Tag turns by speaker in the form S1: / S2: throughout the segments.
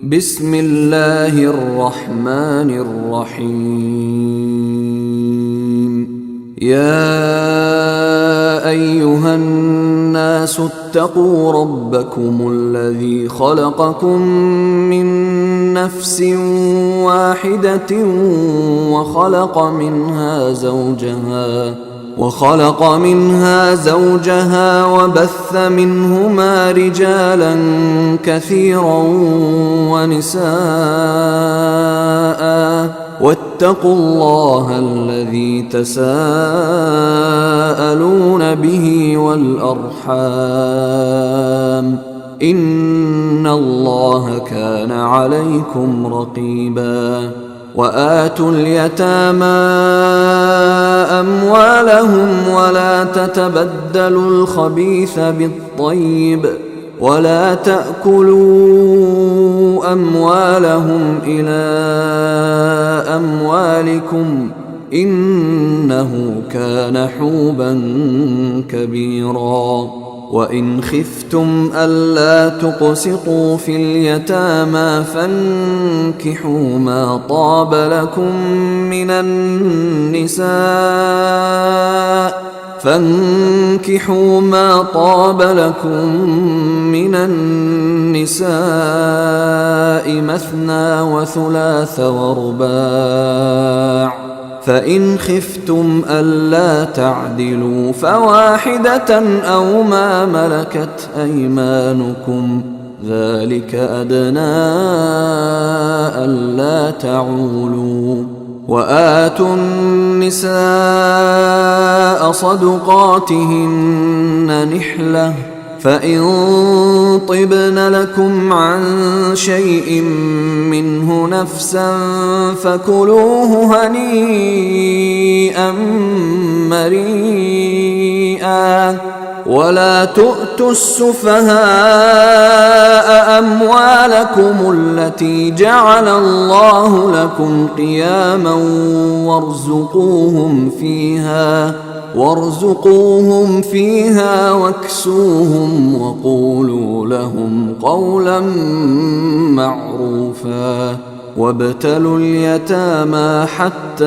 S1: بسم الله الرحمن الرحيم. يا أيها الناس اتقوا ربكم الذي خلقكم من نفس واحدة وخلق منها زوجها وبث منهما رجالا كثيرا ونساء، واتقوا الله الذي تساءلون به والأرحام، إن الله كان عليكم رقيبا. وآتوا اليتامى أموالهم ولا تتبدلوا الخبيث بالطيب، ولا تأكلوا أموالهم إلى أموالكم، إنه كان حوبا كبيرا. وإن خفتم ألا تقسطوا في اليتامى فانكحوا ما طاب لكم من النساء مثنى وثلاث ورباع، فإن خفتم ألا تعدلوا فواحدة أو ما ملكت أيمانكم، ذلك أدنى ألا تعولوا. وآتوا النساء صدقاتهن نحلة، فإن طبن لكم عن شيء منه نفسا فكلوه هنيئا مريئا. ولا تؤتوا السفهاء أموالكم التي جعل الله لكم قياما وارزقوهم فيها واكسوهم وقولوا لهم قولا معروفا. وابتلوا اليتامى حتى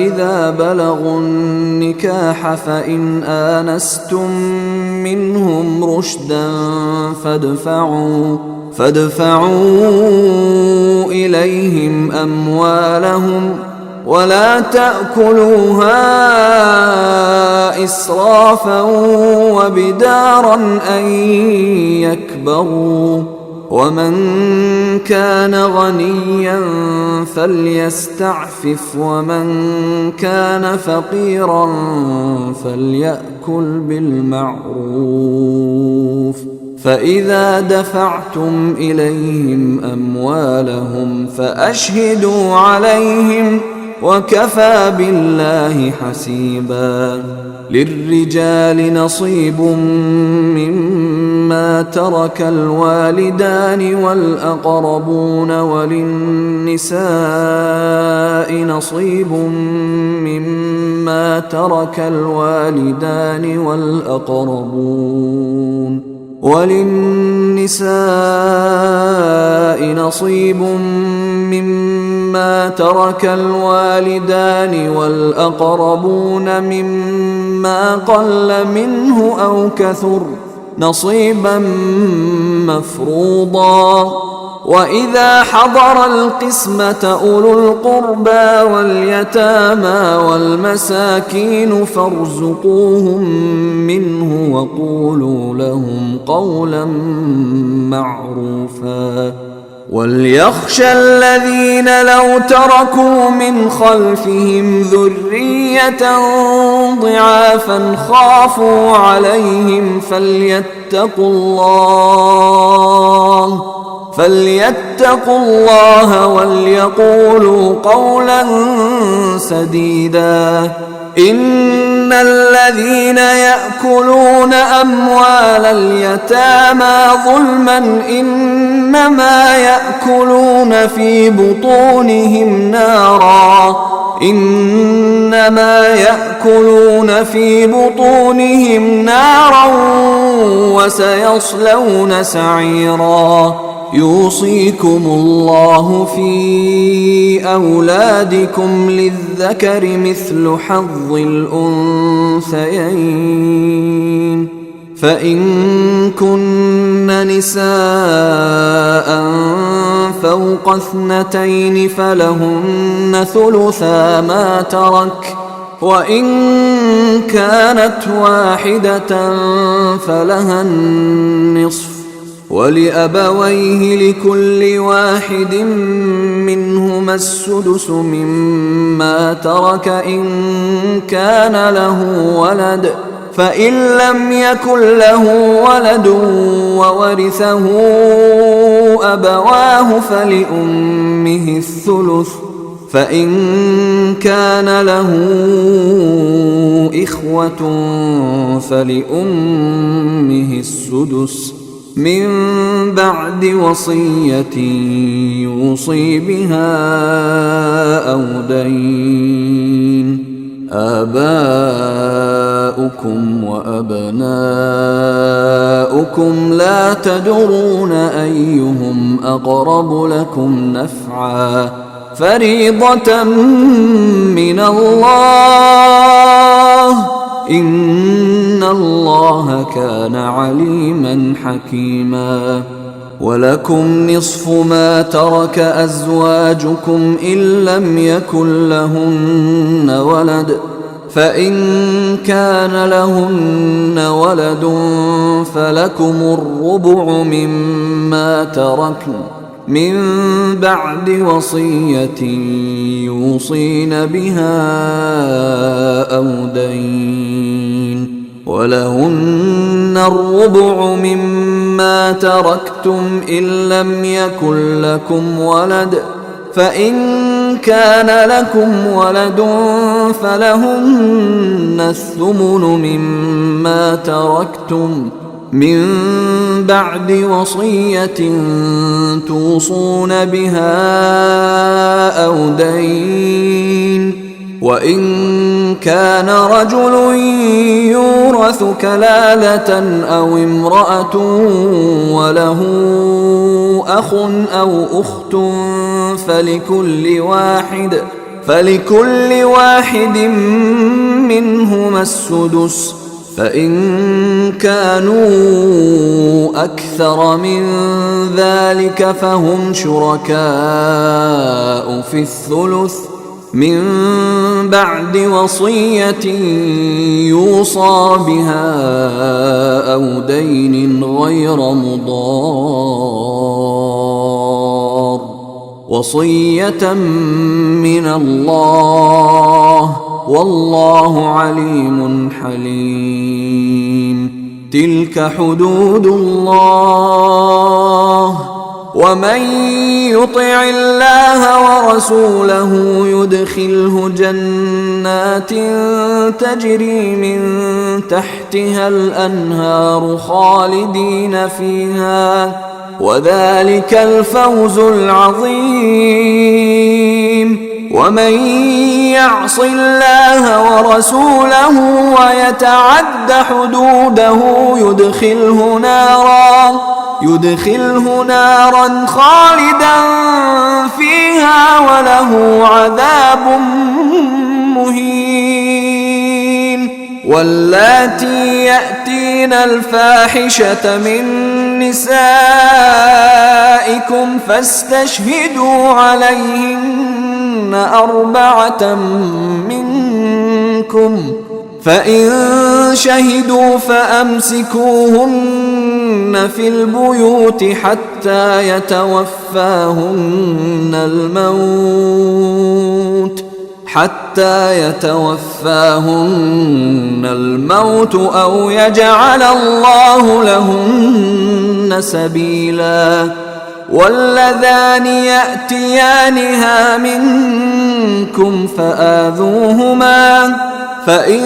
S1: إذا بلغوا النكاح فإن آنستم منهم رشدا فادفعوا إليهم أموالهم، ولا تأكلوها إسرافا وبدارا أن يكبروا. ومن كان غنيا فليستعفف، ومن كان فقيرا فليأكل بالمعروف. فإذا دفعتم إليهم أموالهم فأشهدوا عليهم، وكفى بالله حسيبا. للرجال نصيب مما ترك الوالدان والأقربون، وللنساء نصيب مما ترك الوالدان والأقربون مما قل منه أو كثر، نصيبا مفروضا. وإذا حضر القسمة أولو القربى واليتامى والمساكين فارزقوهم منه وقولوا لهم قولا معروفا. وليخشى الذين لو تركوا من خلفهم ذرية ضعافا خافوا عليهم فليتقوا الله وليقولوا قولا سديدا. إن الذين يأكلون أموال اليتامى ظلما إنما يأكلون في بطونهم نارا وسيصلون سعيرا. يوصيكم الله في أولادكم للذكر مثل حظ الأنثيين فإن كن نساء فوق 2 فلهن ثلثا ما ترك وإن كانت واحدة فلها النصف ولأبويه لكل واحد منهما السدس مما ترك إن كان له ولد فإن لم يكن له ولد وورثه أبواه فلأمه الثلث فإن كان له إخوة فلأمه السدس من بعد وصية يوصي بها أو دين آباؤكم وأبناؤكم لا تدرون أيهم أقرب لكم نفعا فريضة من الله إن الله كان عليما حكيما ولكم نصف ما ترك أزواجكم إن لم يكن لهن ولد فإن كان لهن ولد فلكم الربع مما تركن من بعد وصية يوصين بها أو دين ولهن الربع مما تركتم إن لم يكن لكم ولد فإن كان لكم ولد فلهن الثمن مما تركتم من بعد وصية توصون بها أو دين وإن كان رجل يورث كلالة أو امرأة وله أخ أو أخت فلكل واحد منهما السدس فإن كانوا أكثر من ذلك فهم شركاء في الثلث من بعد وصية يوصى بها أو دين غير مضار وصية من الله والله عليم حليم تلك حدود الله ومن يطع الله ورسوله يدخله جنات تجري من تحتها الأنهار خالدين فيها وذلك الفوز العظيم ومن يعص الله ورسوله ويتعد حدوده يدخله نارا خالدا فيها وله عذاب مهين واللاتي يأتين الفاحشة من نسائكم فاستشهدوا عليهن 4 منكم فإن شهدوا فأمسكوهن في البيوت حتى يتوفاهن الموت أو يجعل الله لهن سبيلا واللذان يأتيانها منكم فآذوهما فإن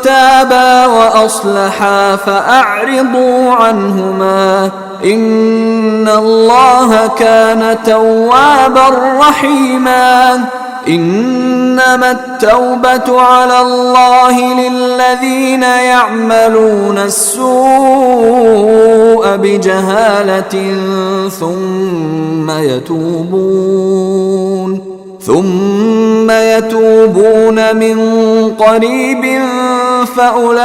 S1: تابا وأصلحا فأعرضوا عنهما إن الله كان توابا رحيما إنما التوبة على الله للذين يعملون السوء بجهالة ثم يتوبون من قريب فأولئك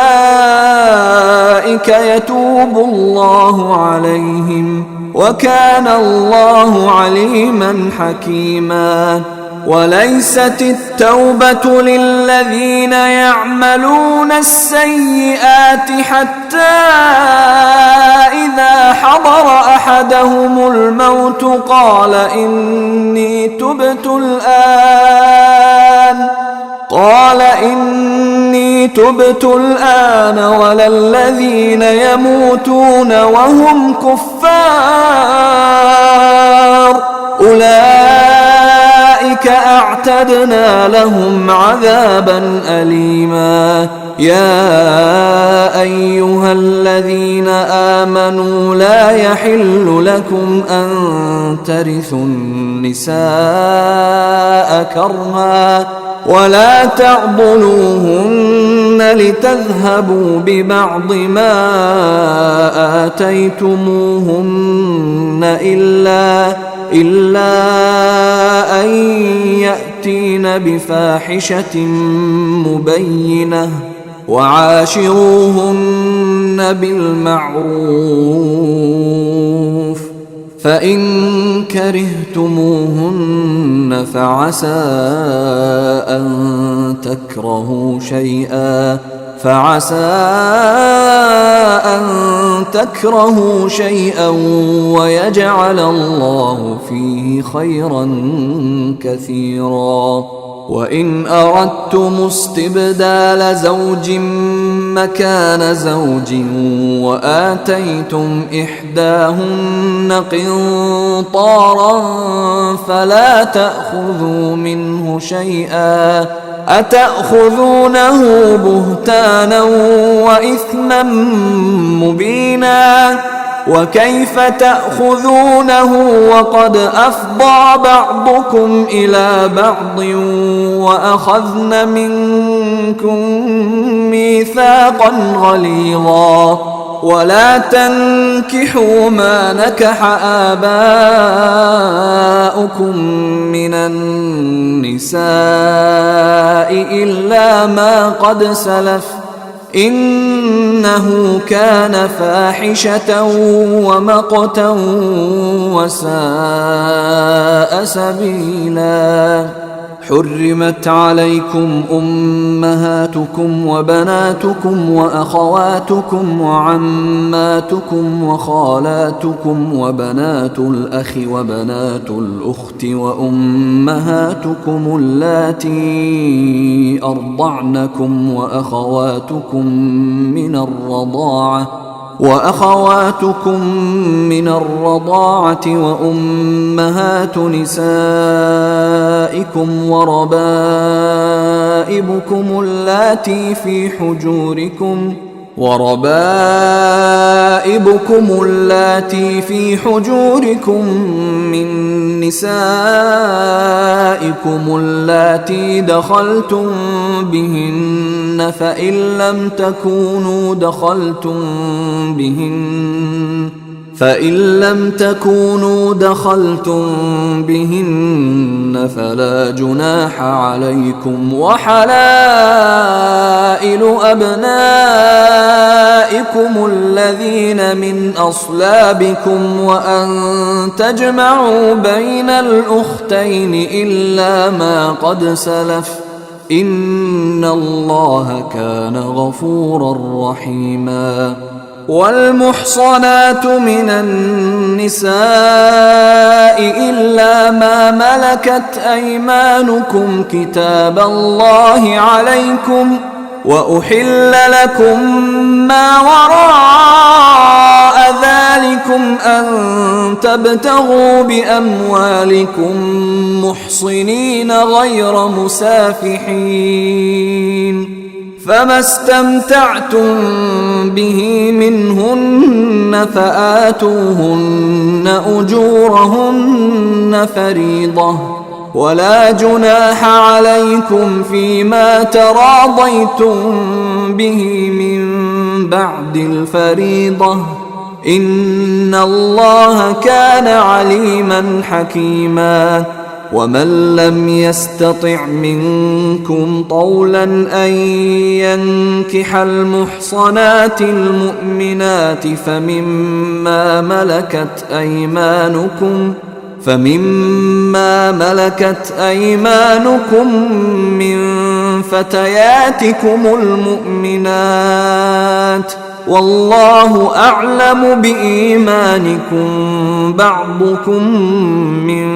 S1: يتوب الله عليهم وكان الله عليما حكيما. وليست التوبة للذين يعملون السيئات حتى إذا حضر أحدهم الموت قال إني تبت الآن ولا الذين يموتون وهم كفار أولئك أعتدنا لهم عذابا أليما. يا أيها الذين آمنوا لا يحل لكم أن ترثوا النساء كرها ولا تعضلوهن لتذهبوا ببعض ما آتيتموهن إلا أن يأتين بفاحشة مبينة وعاشروهن بالمعروف فإن كرهتموهن فعسى أن تكرهوا شيئا ويجعل الله فيه خيرا كثيرا. وإن أردتم استبدال زوج مكان زوج وآتيتم إحداهن قنطارا فلا تأخذوا منه شيئا أتأخذونه بهتانا وإثما مبينا. وكيف تأخذونه وقد أفضى بعضكم إلى بعض وأخذن منكم ميثاقا غليظا. ولا تنكحوا ما نكح آباؤكم من النساء إلا ما قد سلف إنه كان فاحشة ومقتا وساء سبيلا. حرمت عليكم أمهاتكم وبناتكم وأخواتكم وعماتكم وخالاتكم وبنات الأخ وبنات الأخت وأمهاتكم اللاتي أرضعنكم وأخواتكم من الرضاعة وأمهات نسائكم وربائبكم اللاتي في حجوركم من نسائكم اللاتي دخلتم بهن فإن لم تكونوا دخلتم بهن فلا جناح عليكم. وحلائل أبنائكم الذين من أصلابكم وأن تجمعوا بين الأختين إلا ما قد سلف إن الله كان غفورا رحيما. والمحصنات من النساء إلا ما ملكت أيمانكم كتاب الله عليكم وأحل لكم ما وراء ذلكم أن تبتغوا بأموالكم محصنين غير مسافحين فما استمتعتم به منهن فآتوهن أجورهن فريضة ولا جناح عليكم فيما تراضيتم به من بعد الفريضة إن الله كان عليما حكيما ومن لم يستطع منكم طولا أن ينكح المحصنات المؤمنات فمما ملكت أيمانكم من فتياتكم المؤمنات والله أعلم بإيمانكم بعضكم من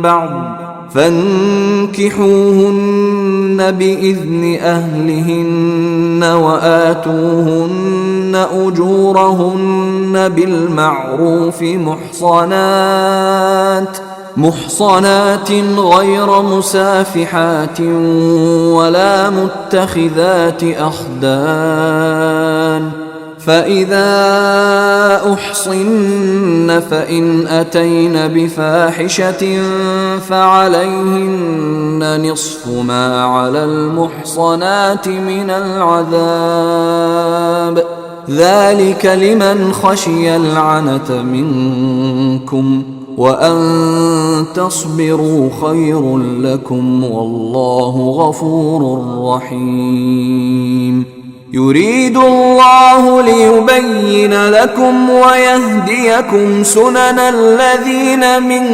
S1: بعض فانكحوهن بإذن أهلهن وآتوهن أجورهن بالمعروف محصنات غير مسافحات ولا متخذات أخدان فإذا أحصن فإن أتين بفاحشة فعليهن نصف ما على المحصنات من العذاب ذلك لمن خشي العنة منكم وأن تصبروا خير لكم والله غفور رحيم يريد الله ليبين لكم ويهديكم سنن الذين من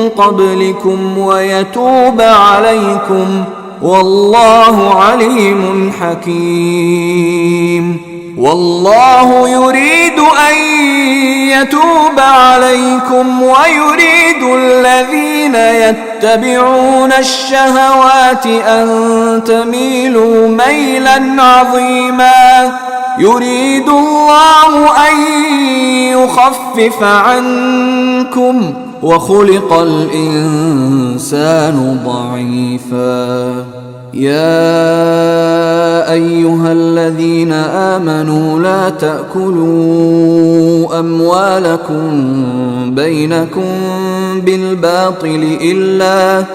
S1: قبلكم ويتوب عليكم والله عليم حكيم والله يريد أن يتوب عليكم ويريد الذين يتبعون الشهوات أن تميلوا ميلا عظيما يريد الله أن يخفف عنكم وخلق الإنسان ضعيفا يا أيها الذين آمنوا لا تأكلوا أموالكم بينكم بالباطل إلا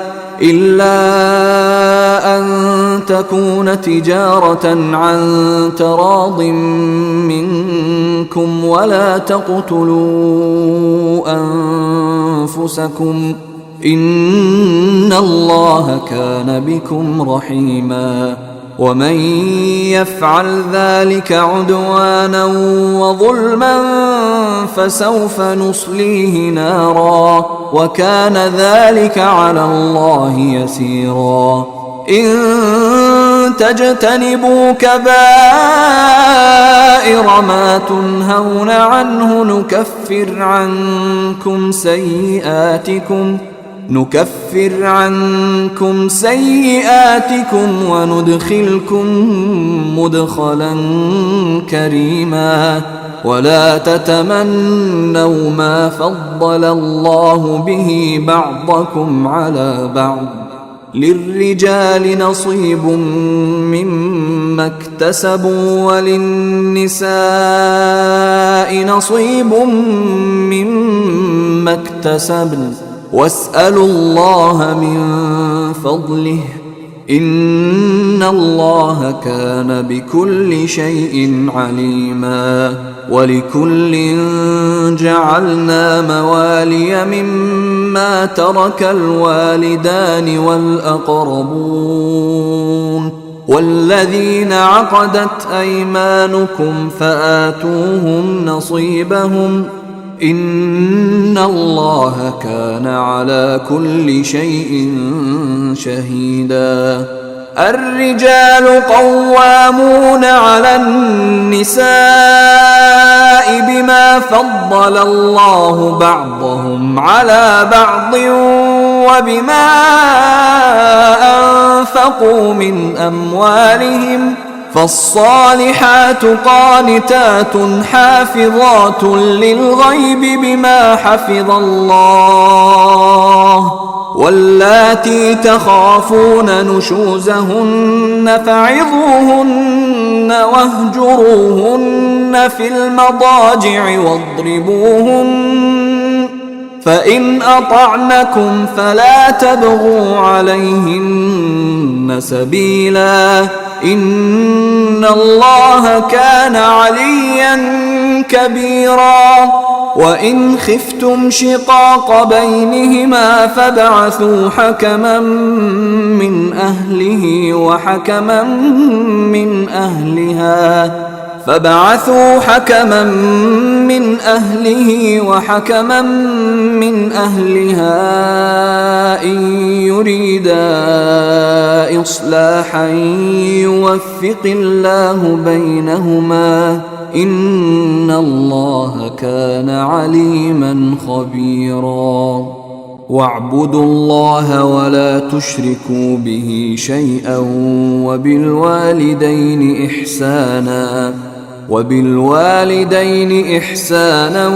S1: أن تكون تجارة عن تراض منكم ولا تقتلوا أنفسكم إن الله كان بكم رحيما ومن يفعل ذلك عدوانا وظلما فسوف نصليه نارا وكان ذلك على الله يسيرا إن تجتنبوا كبائر ما تنهون عنه نكفر عنكم سيئاتكم وندخلكم مدخلا كريما ولا تتمنوا ما فضل الله به بعضكم على بعض للرجال نصيب مما اكتسبوا وللنساء نصيب مما اكتسبن واسألوا الله من فضله إن الله كان بكل شيء عليما ولكل جعلنا موالي مما ترك الوالدان والأقربون والذين عقدت أيمانكم فآتوهم نصيبهم إن الله كان على كل شيء شهيدا الرجال قوامون على النساء بما فضل الله بعضهم على بعض وبما أنفقوا من أموالهم فالصالحات قانتات حافظات للغيب بما حفظ الله واللاتي تخافون نشوزهن فعظوهن واهجروهن في المضاجع واضربوهن فإن أطعنكم فلا تبغوا عليهن سبيلا إن الله كان عليا كبيرا وإن خفتم شقاق بينهما فابعثوا حكما من أهله وحكما من أهلها إن يريدا إصلاحا يوفق الله بينهما إن الله كان عليما خبيرا واعبدوا الله ولا تشركوا به شيئا وبالوالدين إحسانا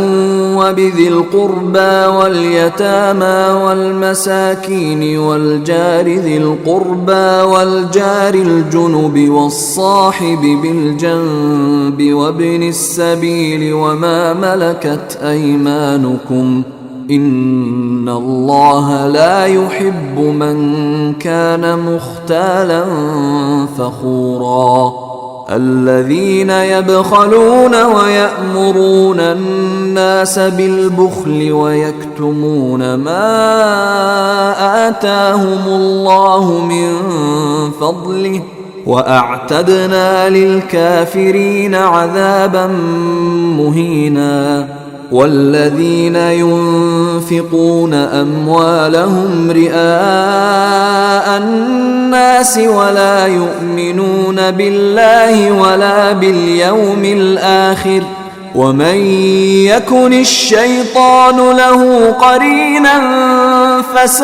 S1: وبذي القربى واليتامى والمساكين والجار ذي القربى والجار الجنب والصاحب بالجنب وابن السبيل وما ملكت أيمانكم إن الله لا يحب من كان مختالا فخورا الذين يبخلون ويأمرون الناس بالبخل ويكتمون ما آتاهم الله من فضله وأعتدنا للكافرين عذابا مهينا والذين ينفقون أموالهم رئاء الناس ولا يؤمنون بالله ولا باليوم الآخر ومن يكن الشيطان له قرينا فساء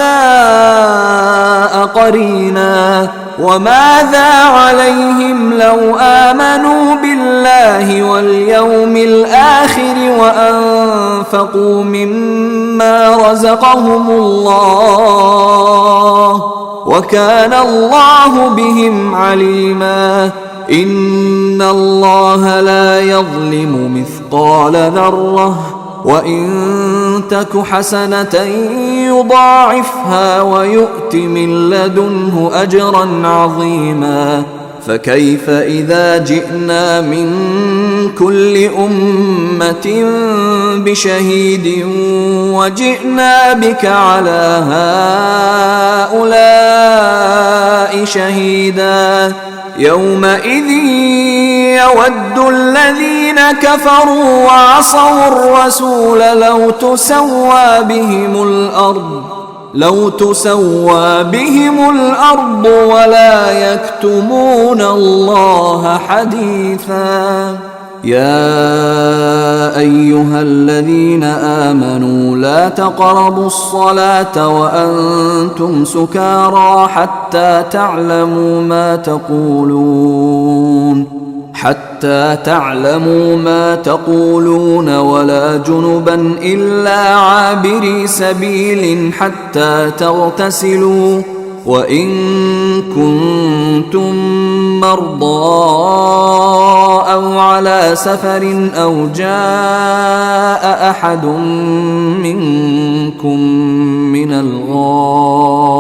S1: قرينا وماذا عليهم لو آمنوا بالله واليوم الآخر وأنفقوا مما رزقهم الله وكان الله بهم عليما إن الله لا يظلم مثقال ذرة وإن تك حسنة يضاعفها ويؤت من لدنه أجرا عظيما فكيف إذا جئنا من كل أمة بشهيد وجئنا بك على هؤلاء شهيدا يومئذ يود الذين كفروا وعصوا الرسول لو تسوى بهم الأرض ولا يكتمون الله حديثا يا أيها الذين آمنوا لا تقربوا الصلاة وأنتم سكارى حتى تعلموا ما تقولون ولا جنبا إلا عابري سبيل حتى تغتسلوا وإن كنتم مرضى أو على سفر أو جاء أحد منكم من الغائط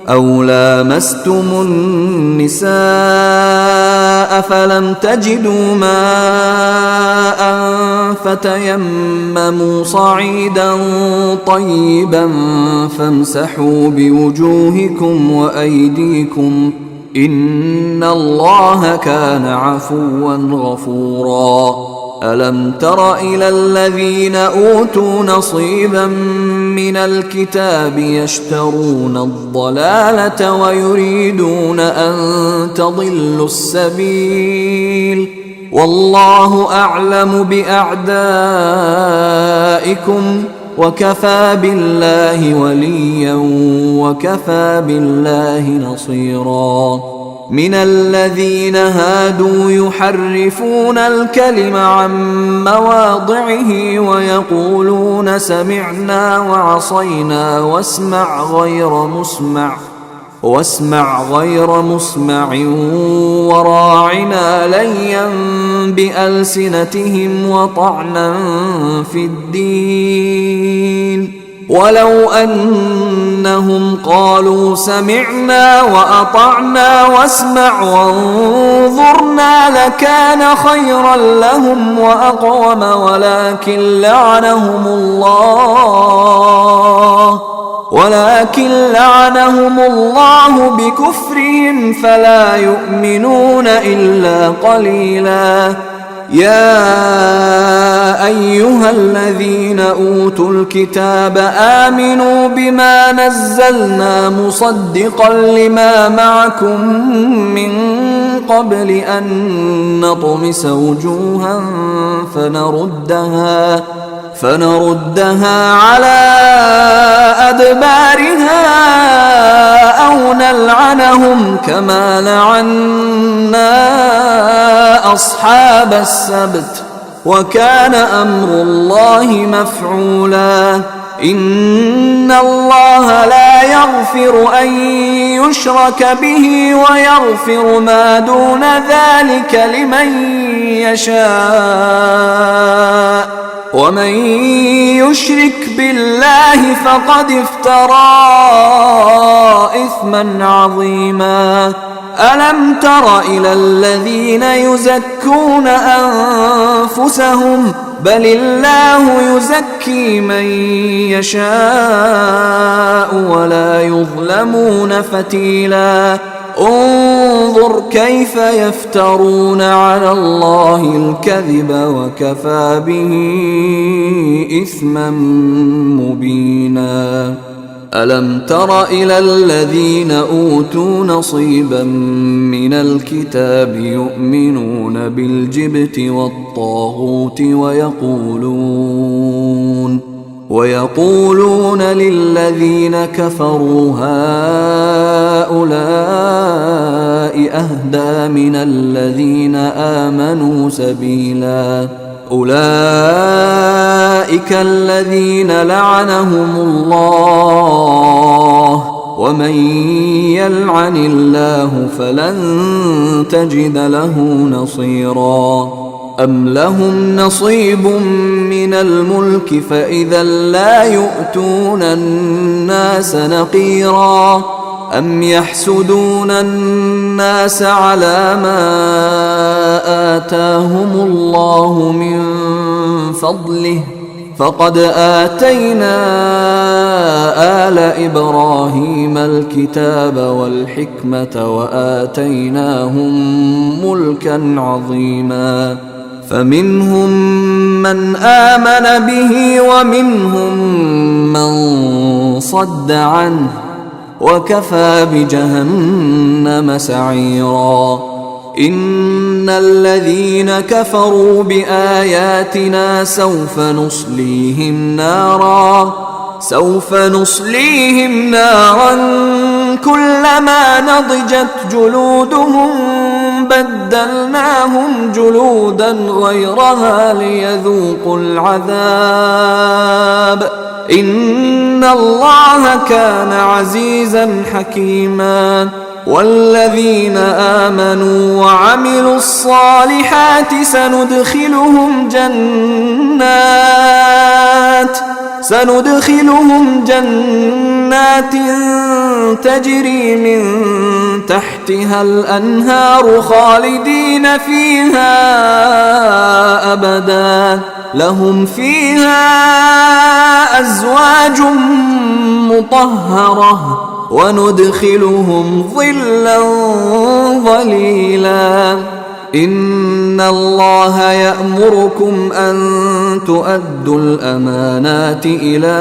S1: أو لامستم النساء فلم تجدوا ماء فتيمموا صعيدا طيبا فامسحوا بوجوهكم وأيديكم إن الله كان عفوا غفورا ألم تر إلى الذين أوتوا نصيبا من الكتاب يشترون الضلالة ويريدون أن تضلوا السبيل والله أعلم بأعدائكم وكفى بالله وليا وكفى بالله نصيرا من الذين هادوا يحرفون الكلم عن مواضعه ويقولون سمعنا وعصينا واسمع غير مسمع وراعنا ليا بألسنتهم وطعنا في الدين ولو أنهم قالوا سمعنا وأطعنا واسمع وانظرنا لكان خيرا لهم وأقوم ولكن لعنهم الله بكفرهم فلا يؤمنون إلا قليلا. يا أيها الذين أوتوا الكتاب آمنوا بما نزلنا مصدقا لما معكم من قبل أن نطمس وجوها فنردها على أدبارها أو نلعنهم كما لعنا أصحاب السبت وكان أمر الله مفعولا. إن الله لا يغفر أن يشرك به ويغفر ما دون ذلك لمن يشاء ومن يشرك بالله فقد افترى إثما عظيما. ألم تر إلى الذين يزكون أنفسهم بل الله يزكي من يشاء ولا يظلمون فتيلا. انظر كيف يفترون على الله الكذب وكفى به إثما مبينا. ألم تر إلى الذين أوتوا نصيبا من الكتاب يؤمنون بالجبت والطاغوت ويقولون للذين كفروا هؤلاء أهدى من الذين آمنوا سبيلا. أولئك الذين لعنهم الله ومن يلعن الله فلن تجد له نصيرا. أم لهم نصيب من الملك فإذا لا يؤتون الناس نقيرا. أم يحسدون الناس على ما آتاهم الله من فضله فقد آتينا آل إبراهيم الكتاب والحكمة وآتيناهم ملكا عظيما. فمنهم من آمن به ومنهم من صد عنه وكفى بجهنم سعيرا. إن الذين كفروا بآياتنا سوف نصليهم نارا كلما نضجت جلودهم بدلناهم جلودا غيرها ليذوقوا العذاب إن الله كان عزيزا حكيما. والذين آمنوا وعملوا الصالحات سندخلهم جنات تجري من تحتها الأنهار خالدين فيها أبدا لهم فيها أزواج مطهرة وندخلهم ظلا ظليلا. إن الله يأمركم أن تؤدوا الأمانات إلى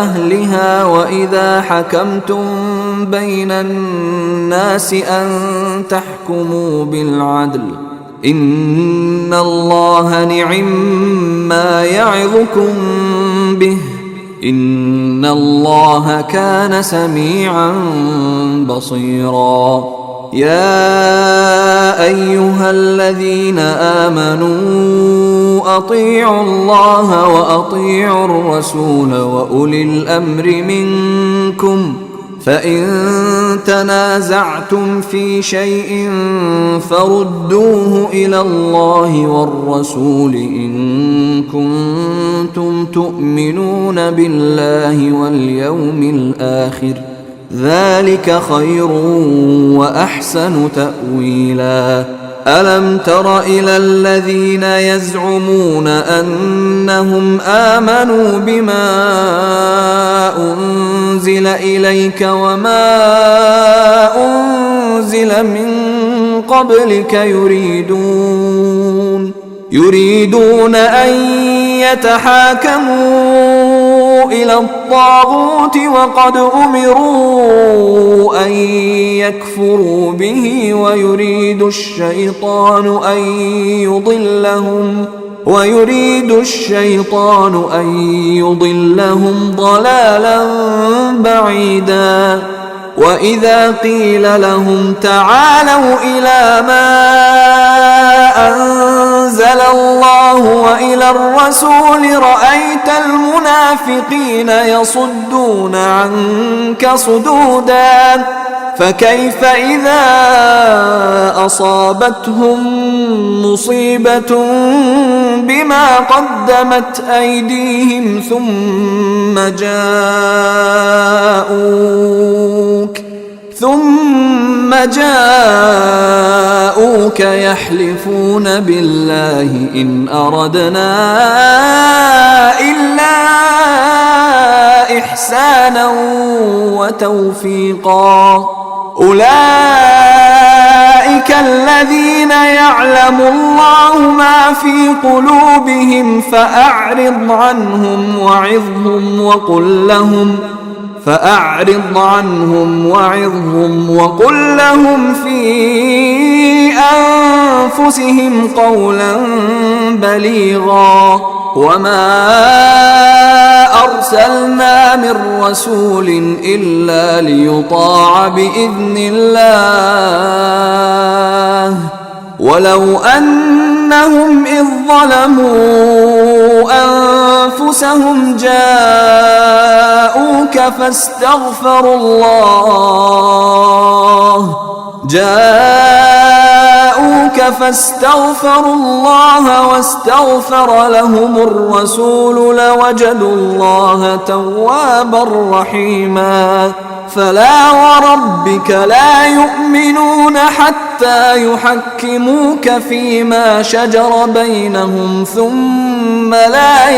S1: أهلها وإذا حكمتم بين الناس أن تحكموا بالعدل إن الله نعما يعظكم به إن الله كان سميعا بصيرا. يا أيها الذين آمنوا أطيعوا الله وأطيعوا الرسول وأولي الأمر منكم فإن تنازعتم في شيء فردوه إلى الله والرسول إن كنتم تؤمنون بالله واليوم الآخر ذلك خير وأحسن تأويلا ألم تر إلى الذين يزعمون أنهم آمنوا بما أنزل إليك وما أنزل من قبلك يريدون أن يتحاكموا إلى الطاغوت وقد أمروا أن يكفروا به ويريد الشيطان أن يضلهم ضلالا بعيدا وإذا قيل لهم تعالوا إلى ما أنزل الله وإلى الرسول رأيت المنافقين يصدون عنك صدودا فكيف إذا أصابتهم مصيبة بما قدمت أيديهم ثم جاءوك يحلفون بالله إن أردنا إلا إحسانا وتوفيقا أولئك الذين يعلم الله ما في قلوبهم فأعرض عنهم وقل لهم في أنفسهم قولا بليغا وما أرسلنا من رسول إلا ليطاع بإذن الله ولو أنهم إذ ظلموا أنفسهم جاءوك فاستغفروا الله واستغفر لهم الرسول لوجدوا الله توابا رحيما فلا وربك لا يؤمنون حتى يحكموك فيما شجر بينهم ثم لا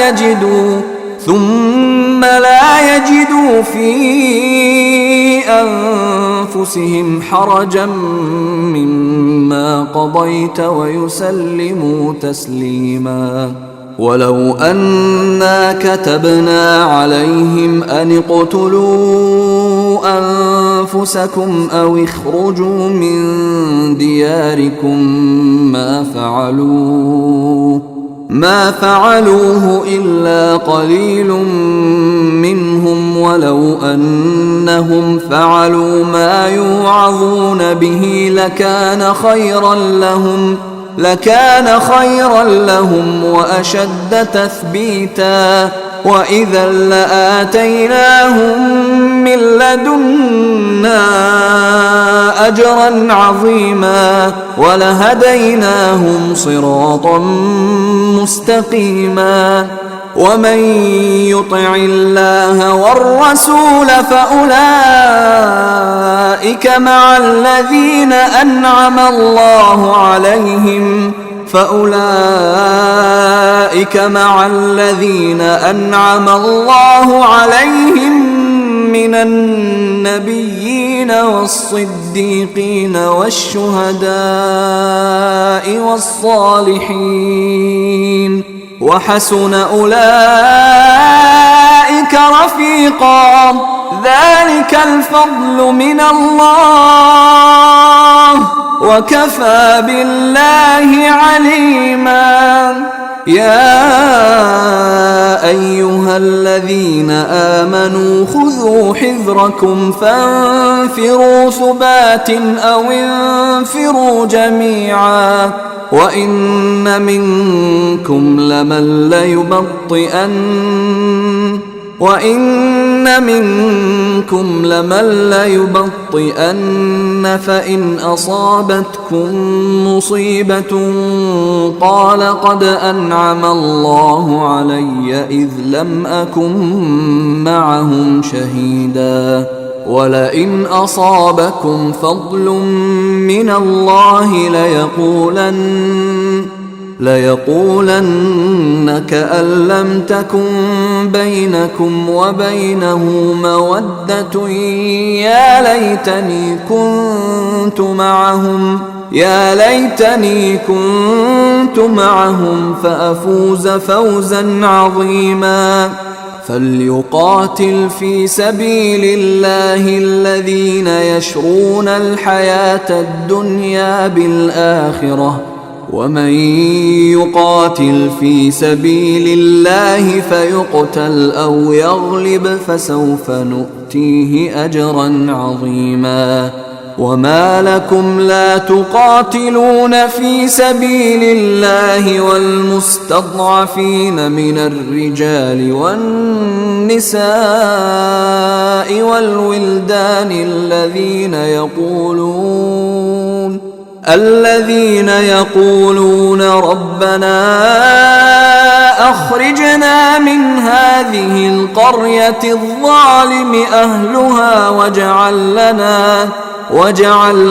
S1: يجدوا في أنفسهم حرجا مما قضيت ويسلموا تسليما ولو أنا كتبنا عليهم أن اقتلوا أنفسكم أو اخرجوا من دياركم ما فعلوه إلا قليل منهم ولو أنهم فعلوا ما يوعظون به لكان خيرا لهم وأشد تثبيتا وإذا لآتيناهم من لدنا أجرا عظيما ولهديناهم صراطا مستقيما ومن يطع الله والرسول فأولئك مع الذين أنعم الله عليهم من النبيين والصديقين والشهداء والصالحين وحسن أولئك رفيقا ذلك الفضل من الله وكفى بالله عليما يا أيها الذين آمنوا خذوا حذركم فانفروا ثبات أو انفروا جميعا وإن منكم لمن ليبطئن فإن أصابتكم مصيبة قال قد أنعم الله علي إذ لم أكن معهم شهيدا ولئن أصابكم فضل من الله ليقولن كأن لم تكن بينكم وبينه مودة يا ليتني كنت معهم فأفوز فوزا عظيما فليقاتل في سبيل الله الذين يشرون الحياة الدنيا بالآخرة ومن يقاتل في سبيل الله فيقتل أو يغلب فسوف نؤتيه أجرا عظيما وما لكم لا تقاتلون في سبيل الله والمستضعفين من الرجال والنساء والولدان الذين يقولون ربنا أخرجنا من هذه القرية الظالم أهلها واجعل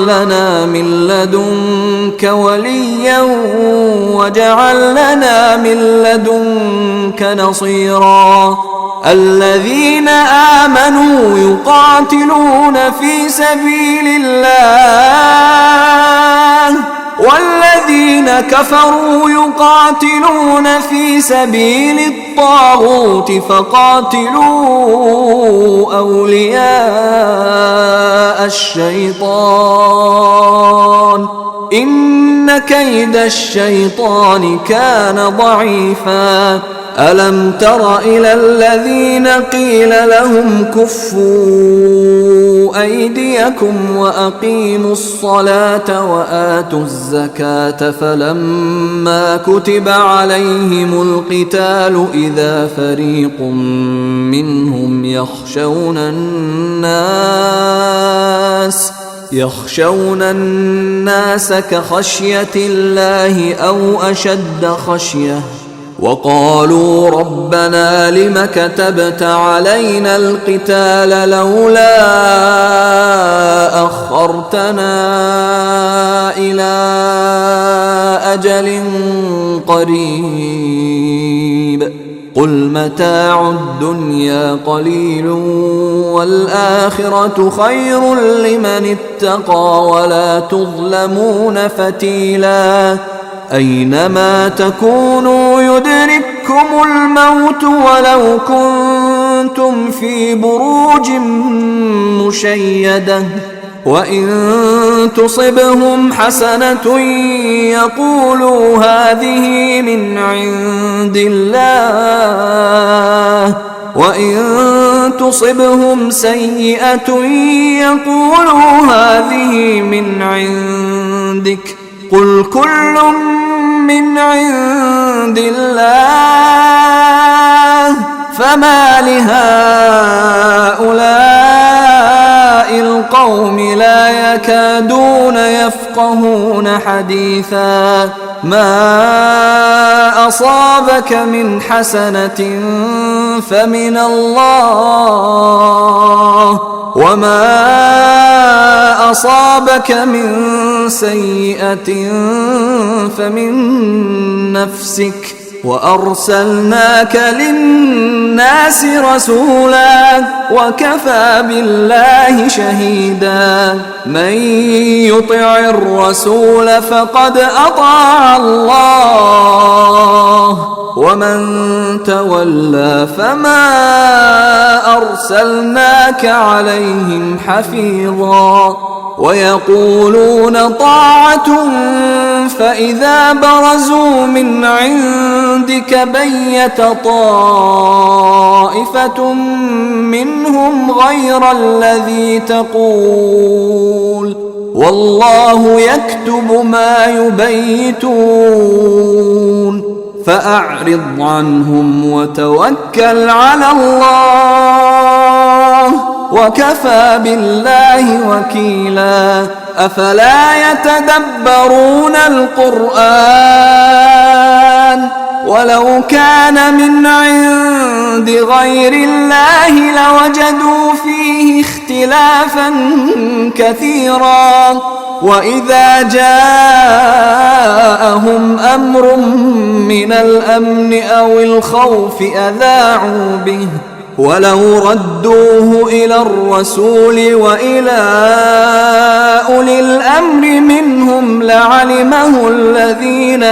S1: لنا من لدنك وليا واجعل لنا من لدنك نصيرا الذين آمنوا يقاتلون في سبيل الله والذين كفروا يقاتلون في سبيل الطاغوت فقاتلوا أولياء الشيطان إن كيد الشيطان كان ضعيفا ألم تر إلى الذين قيل لهم كفوا أيديكم وأقيموا الصلاة وآتوا الزكاة فلما كتب عليهم القتال إذا فريق منهم يخشون الناس كخشية الله أو أشد خشية وقالوا ربنا لم كتبت علينا القتال لولا أخرتنا إلى أجل قريب قل متاع الدنيا قليل والآخرة خير لمن اتقى ولا تظلمون فتيلا أينما تكونوا يدرككم الموت ولو كنتم في بروج مشيدة وإن تصبهم حسنة يقولوا هذه من عند الله وإن تصبهم سيئة يقولوا هذه من عندك قل كل من عند الله فما لهؤلاء القوم لا يكادون يفقهون حديثا ما أصابك من حسنة فمن الله وما أصابك من سيئة فمن نفسك وأرسلناك للناس رسولا وكفى بالله شهيدا من يطع الرسول فقد أطاع الله ومن تولى فما أرسلناك أرسلناك عليهم حفيظا ويقولون طاعة فإذا برزوا من عندك بيت طائفة منهم غير الذي تقول والله يكتب ما يبيتون فأعرض عنهم وتوكل على الله وكفى بالله وكيلا أفلا يتدبرون القرآن ولو كان من عند غير الله لوجدوا فيه اختلافا كثيرا وإذا جاءهم أمر من الأمن أو الخوف أذاعوا به ولو ردوه إلى الرسول وإلى أولي الأمر منهم لعلمه الذين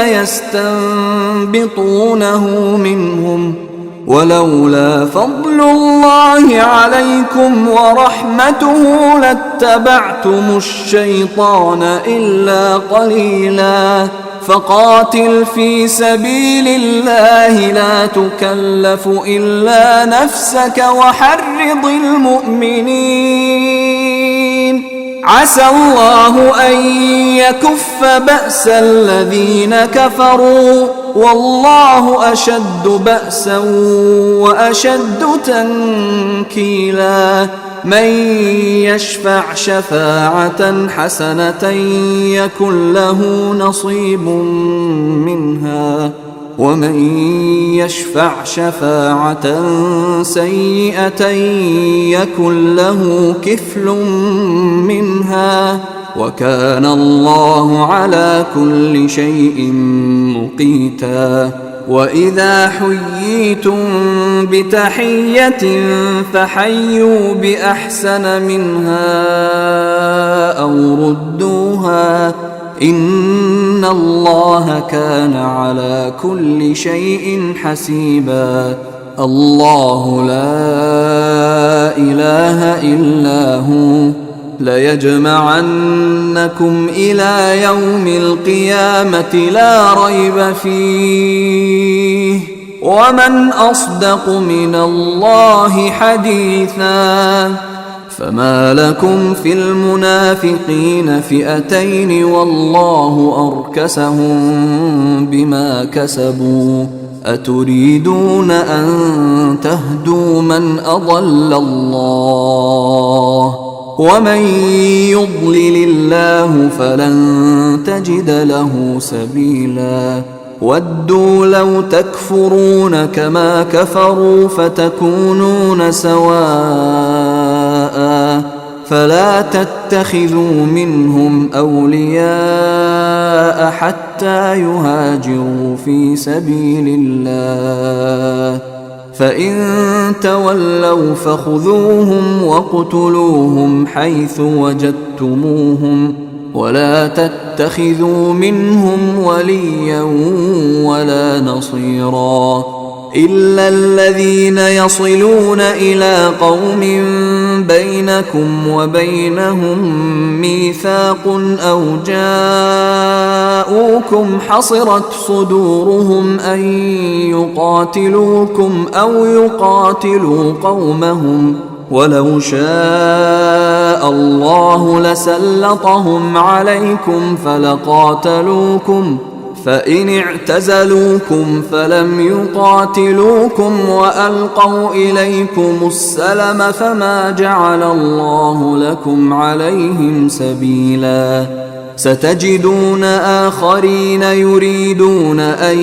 S1: يستنبطونه منهم ولولا فضل الله عليكم ورحمته لاتبعتم الشيطان إلا قليلا فقاتل في سبيل الله لا تكلف إلا نفسك وحرض المؤمنين عسى الله أن يكف بأس الذين كفروا والله أشد بأسا وأشد تنكيلا من يشفع شفاعة حسنة يكن له نصيب منها ومن يشفع شفاعة سيئة يكن له كفل منها وكان الله على كل شيء مقيتا وإذا حييتم بتحية فحيوا بأحسن منها أو ردوها إن الله كان على كل شيء حسيبا الله لا إله إلا هو ليجمعنكم إلى يوم القيامة لا ريب فيه ومن أصدق من الله حديثا فما لكم في المنافقين فئتين والله أركسهم بما كسبوا أتريدون أن تهدوا من أضل الله ومن يضلل الله فلن تجد له سبيلا ودوا لو تكفرون كما كفروا فتكونون سواء فلا تتخذوا منهم أولياء حتى يهاجروا في سبيل الله فإن تولوا فخذوهم وَاقْتُلُوهُمْ حيث وجدتموهم ولا تتخذوا منهم وليا ولا نصيرا إلا الذين يصلون إلى قوم بينكم وبينهم ميثاق أو جاءوكم حصرت صدورهم أن يقاتلوكم أو يقاتلوا قومهم ولو شاء الله لسلطهم عليكم فلقاتلوكم فإن اعتزلوكم فلم يقاتلوكم وألقوا إليكم السلم فما جعل الله لكم عليهم سبيلا ستجدون آخرين يريدون أن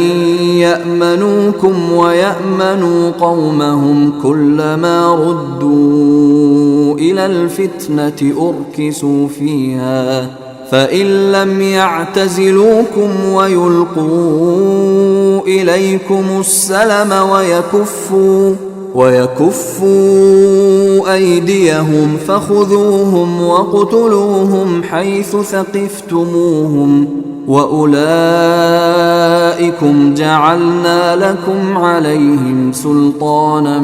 S1: يأمنوكم ويأمنوا قومهم كلما ردوا إلى الفتنة أركسوا فيها فإن لم يعتزلوكم ويلقوا إليكم السلم ويكفوا أيديهم فخذوهم واقتلوهم حيث ثقفتموهم وأولئكم جعلنا لكم عليهم سلطانا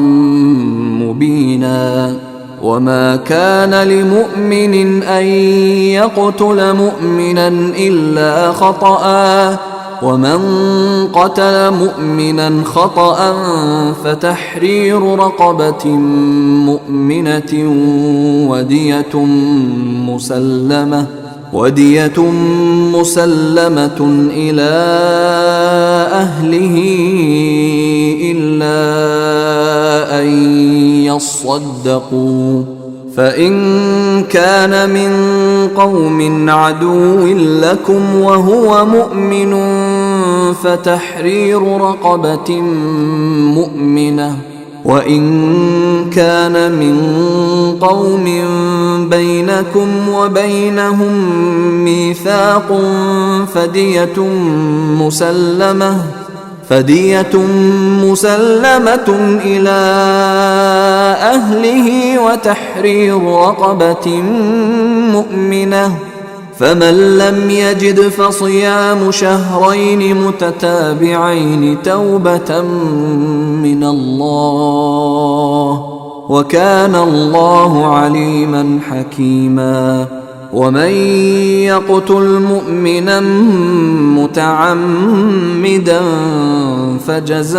S1: مبينا وما كان لمؤمن أن يقتل مؤمنا إلا خطأ، ومن قتل مؤمنا خطأ فتحرير رقبة مؤمنة ودية مسلمة إلى أهله إلا أن يصدقوا، فإن كان من قوم عدو لكم وهو مؤمن فتحرير رقبة مؤمنة، وإن كان من قوم بينكم وبينهم ميثاق فدية مسلمة إلى أهله وتحرير رقبة مؤمنة، فمن لم يجد فصيام شهرين متتابعين توبة من الله، وكان الله عليما حكيما. ومن يقتل مؤمنا متعمدا فجزاؤه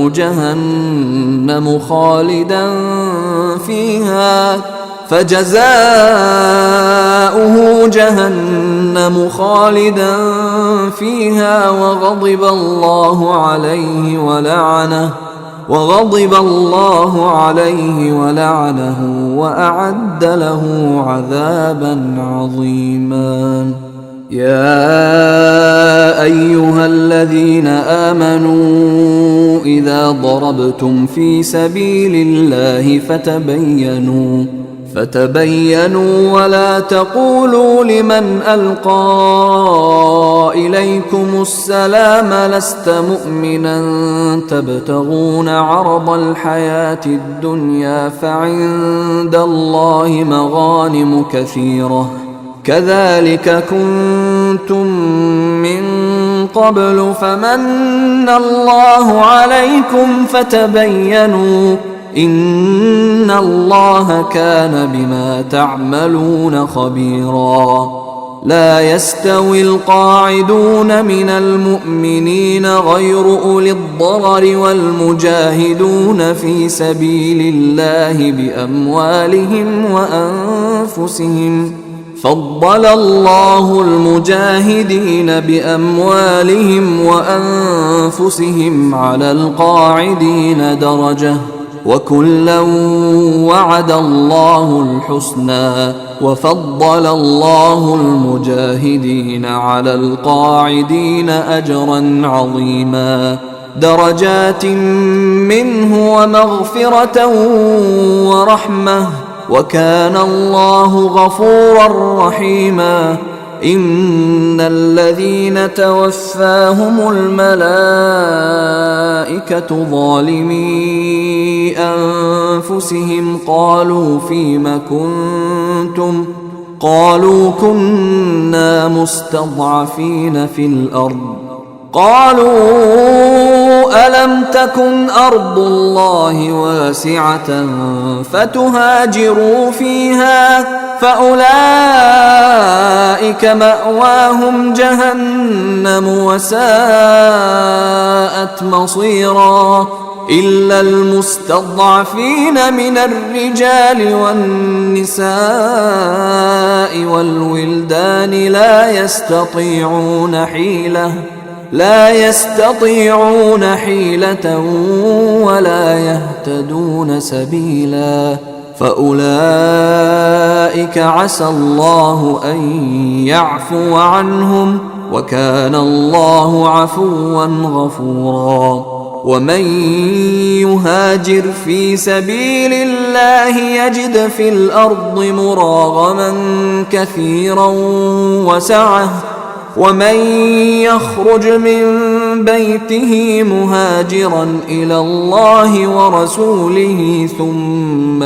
S1: جهنم خالدا فيها وغضب الله عليه ولعنه وأعد له عذابا عظيما. يا أيها الذين آمنوا إذا ضربتم في سبيل الله فتبينوا ولا تقولوا لمن ألقى إليكم السلام لست مؤمنا تبتغون عرض الحياة الدنيا فعند الله مغانم كثيرة كذلك كنتم من قبل فمن الله عليكم فتبينوا إن الله كان بما تعملون خبيرا. لا يستوي القاعدون من المؤمنين غير أولي الضرر والمجاهدون في سبيل الله بأموالهم وأنفسهم، فضل الله المجاهدين بأموالهم وأنفسهم على القاعدين درجة، وكلا وعد الله الحسنى، وفضل الله المجاهدين على القاعدين أجرا عظيما، درجات منه ومغفرة ورحمة، وكان الله غفورا رحيما. إن الذين توفاهم الملائكة ظالمي أنفسهم قالوا فيم كنتم؟ قالوا كنا مستضعفين في الأرض. قالوا ألم تكن أرض الله واسعة فتهاجروا فيها فأولئك مأواهم جهنم وساءت مصيرا. إلا المستضعفين من الرجال والنساء والولدان لا يستطيعون حيلة ولا يهتدون سبيلا، فأولئك عسى الله أن يعفو عنهم، وكان الله عفوا غفورا. ومن يهاجر في سبيل الله يجد في الأرض مراغما كثيرا وسعة، ومن يخرج من بيته مهاجرا إلى الله ورسوله ثم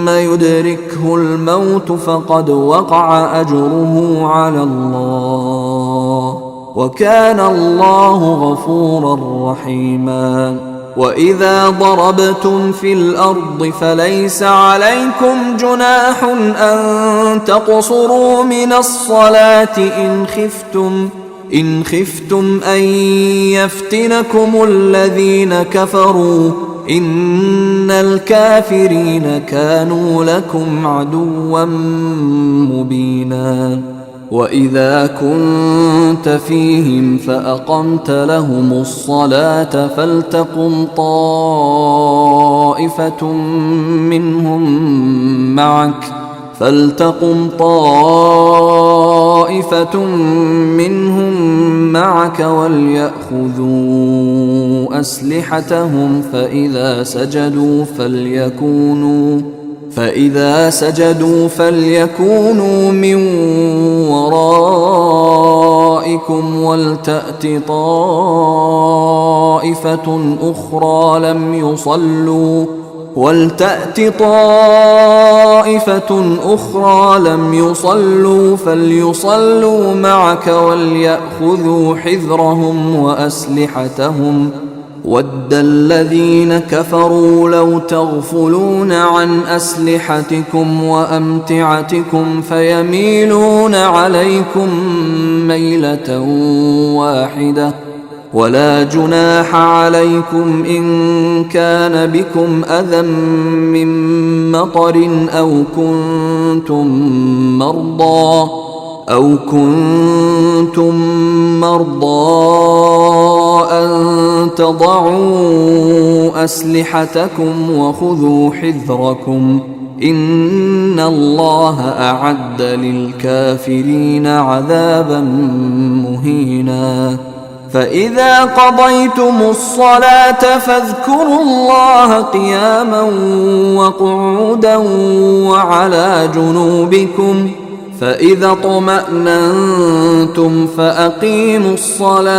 S1: يدركه الموت فقد وقع أجره على الله، وكان الله غفورا رحيما. وإذا ضربتم في الأرض فليس عليكم جناح أن تقصروا من الصلاة إن خفتم أن يفتنكم الذين كفروا إن الكافرين كانوا لكم عدوا مبينا. وإذا كنت فيهم فأقمت لهم الصلاة فلتقم طائفة منهم معك وليأخذوا أسلحتهم فإذا سجدوا فليكونوا من ورائكم ولتأت طائفة أخرى لم يصلوا فليصلوا معك وليأخذوا حذرهم وأسلحتهم. ود الذين كفروا لو تغفلون عن أسلحتكم وأمتعتكم فيميلون عليكم ميلة واحدة. ولا جناح عليكم إن كان بكم أذى من مطر أو كنتم مرضى أن تضعوا أسلحتكم وخذوا حذركم إن الله أعد للكافرين عذابا مهينا. فإذا قضيتم الصلاة فاذكروا الله قياما وقعودا وعلى جنوبكم فإذا اطمأننتم فأقيموا الصلاة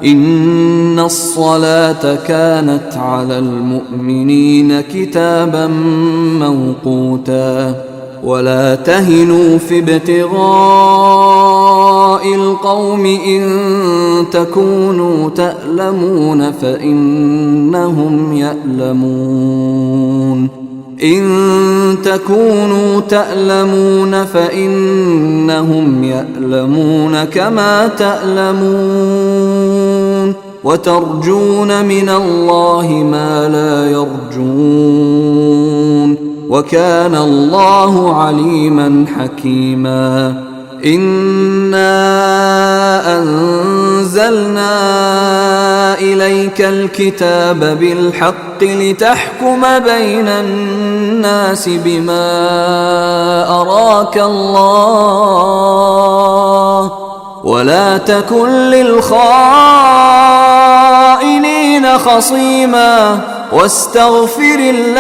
S1: إن الصلاة كانت على المؤمنين كتابا موقوتا. ولا تهنوا في ابتغاء القوم إن تكونوا تألمون فإنهم يألمون كما تألمون وترجون من الله ما لا يرجون وكان الله عليما حكيما. إنا أنزلنا إليك الكتاب بالحق لتحكم بين الناس بما أراك الله ولا تكن للخائنين خصيما واستغفر الله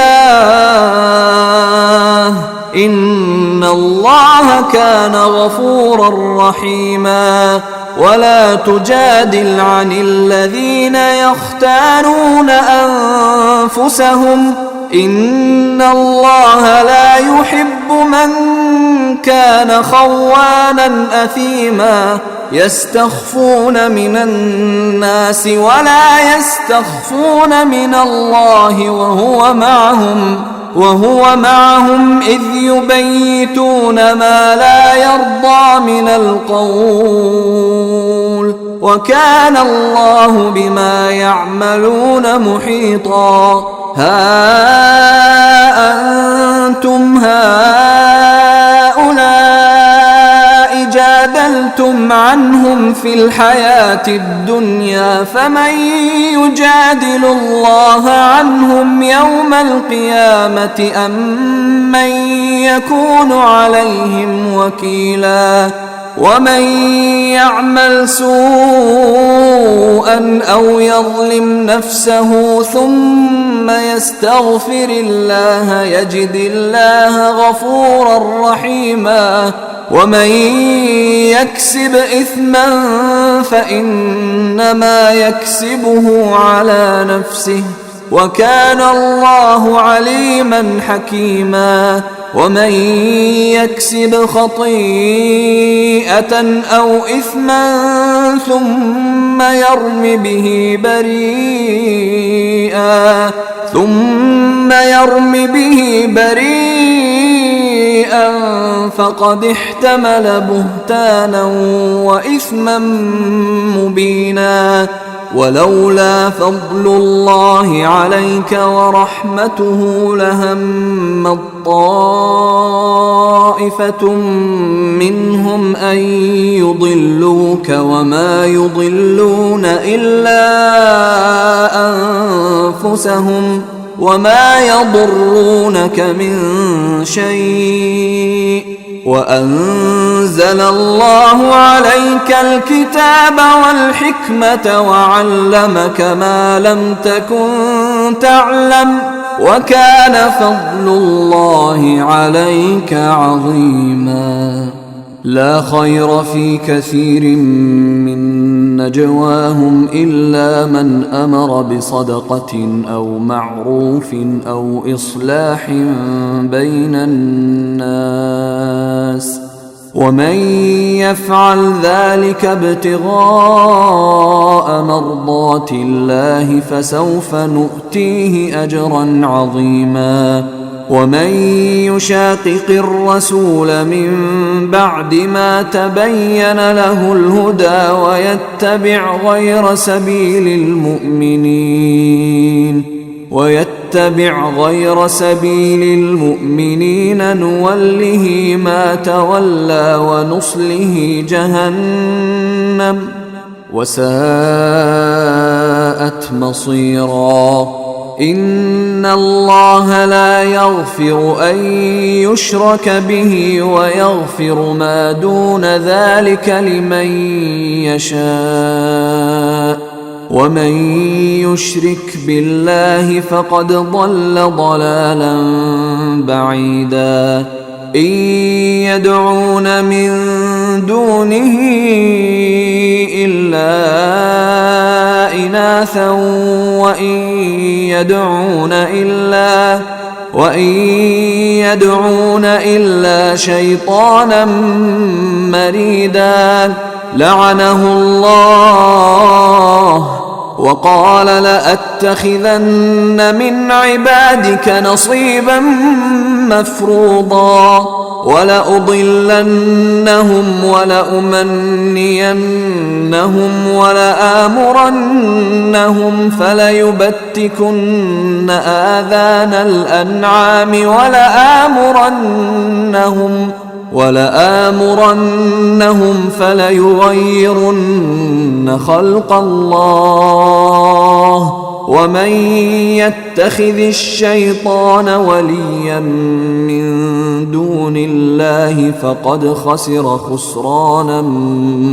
S1: إن الله كان غفورا رحيما. ولا تجادل عن الذين يختانون أنفسهم إن الله لا يحب من كان خوانا أثيما. يستخفون من الناس ولا يستخفون من الله وهو معهم إذ يبيتون ما لا يرضى من القول وكان الله بما يعملون محيطا. ها أنتم هؤلاء جادلتم عنهم في الحياة الدنيا فمن يجادل الله عنهم يوم القيامة أم من يكون عليهم وكيلا. ومن يعمل سوءا أو يظلم نفسه ثم يستغفر الله يجد الله غفورا رحيما. ومن يكسب إثما فإنما يكسبه على نفسه وكان الله عليما حكيما. ومن يكسب خطيئة أو إثما ثم يرم به بريئا فقد احتمل بهتانا وإثما مبينا. ولولا فضل الله عليك ورحمته لهمت طائفة منهم أن يضلوك وما يضلون إلا أنفسهم وما يضرونك من شيء. وأنزل الله عليك الكتاب والحكمة وعلمك ما لم تكن تعلم وكان فضل الله عليك عظيما. لا خير في كثير من نجواهم إلا من أمر بصدقة أو معروف أو إصلاح بين الناس ومن يفعل ذلك ابتغاء مرضات الله فسوف نؤتيه أجرا عظيما. ومن يشاقق الرسول من بعد ما تبين له الهدى ويتبع غير سبيل المؤمنين نوله ما تولى ونصله جهنم وساءت مصيرا. إن الله لا يغفر أن يشرك به ويغفر ما دون ذلك لمن يشاء ومن يشرك بالله فقد ضل ضلالا بعيدا. إن يدعون من دونه إلا إناثا وإن يدعون إلا شيطانا مريدا لعنه الله وقال لأتخذن من عبادك نصيبا مفروضا ولأضلنهم ولأمنينهم ولآمرنهم فليبتكن آذان الأنعام ولآمرنهم فليغيرن خلق الله ومن يتخذ الشيطان وليا من دون الله فقد خسر خسرانا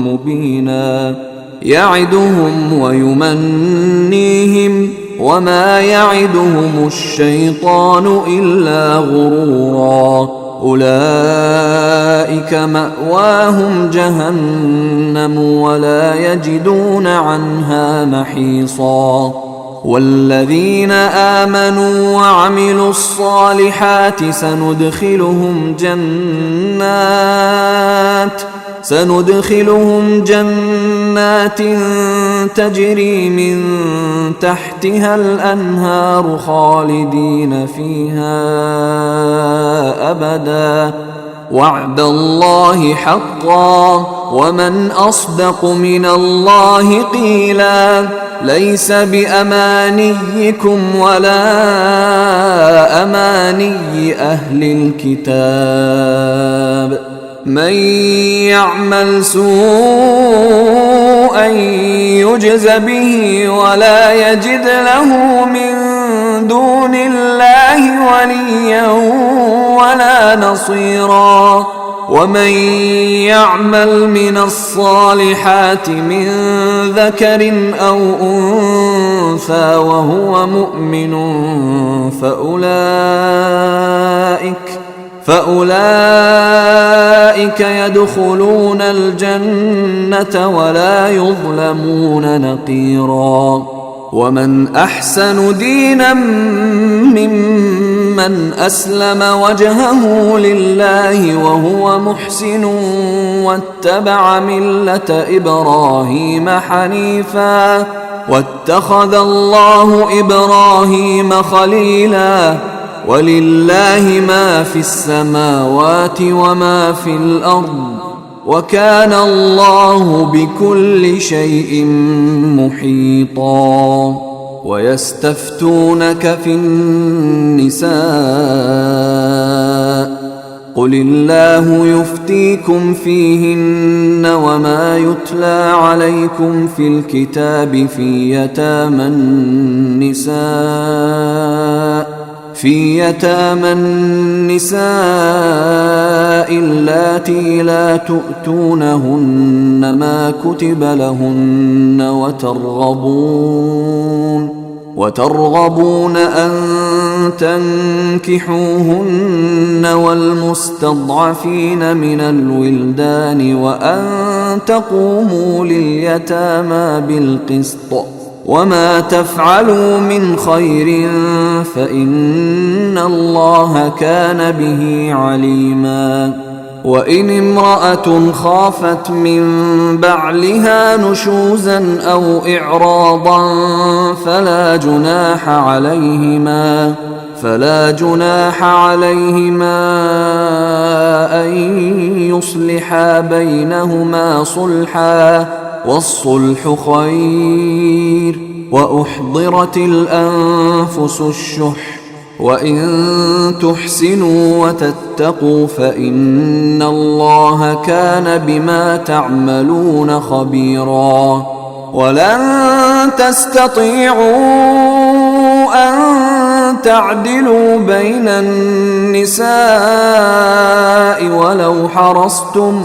S1: مبينا. يعدهم ويمنيهم وما يعدهم الشيطان إلا غرورا. أولئك مأواهم جهنم ولا يجدون عنها محيصا. والذين آمنوا وعملوا الصالحات سندخلهم جنات تجري من تحتها الأنهار خالدين فيها أبدا وعد الله حقا ومن أصدق من الله قيلا. ليس بأمانيكم ولا أماني أهل الكتاب من يعمل سوءا يجز به ولا يجد له من دون الله وليا ولا نصيرا. ومن يعمل من الصالحات من ذكر أو أنثى وهو مؤمن فأولئك يدخلون الجنة ولا يظلمون نقيرا. ومن أحسن دينا ممن ممن أسلم وجهه لله وهو محسن واتبع ملة إبراهيم حنيفا واتخذ الله إبراهيم خليلا ولله ما في السماوات وما في الأرض وكان الله بكل شيء محيطا ويستفتونك في النساء قل الله يفتيكم فيهن وما يتلى عليكم في الكتاب في يتامى النساء اللاتي لا تؤتونهن ما كتب لهن وترغبون أن تنكحوهن والمستضعفين من الولدان وأن تقوموا لليتامى بالقسط وما تفعلوا من خير فإن الله كان به عليما وإن امرأة خافت من بعلها نشوزا أو إعراضا فلا جناح عليهما أن يصلحا بينهما صلحا والصلح خير وأحضرت الأنفس الشح وإن تحسنوا وتتقوا فإن الله كان بما تعملون خبيرا ولن تستطيعوا أن تعدلوا بين النساء ولو حرصتم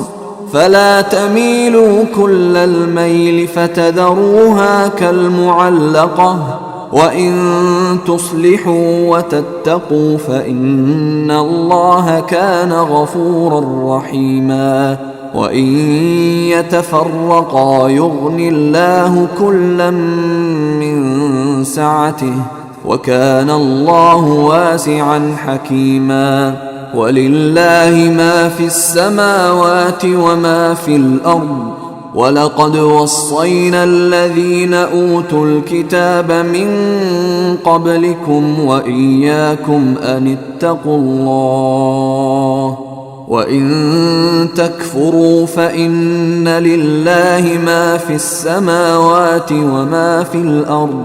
S1: فلا تميلوا كل الميل فتذروها كالمعلقة وإن تصلحوا وتتقوا فإن الله كان غفورا رحيما وإن يتفرقا يغن الله كلا من سعته وكان الله واسعا حكيما ولله ما في السماوات وما في الأرض ولقد وصينا الذين أوتوا الكتاب من قبلكم وإياكم أن اتقوا الله وإن تكفروا فإن لله ما في السماوات وما في الأرض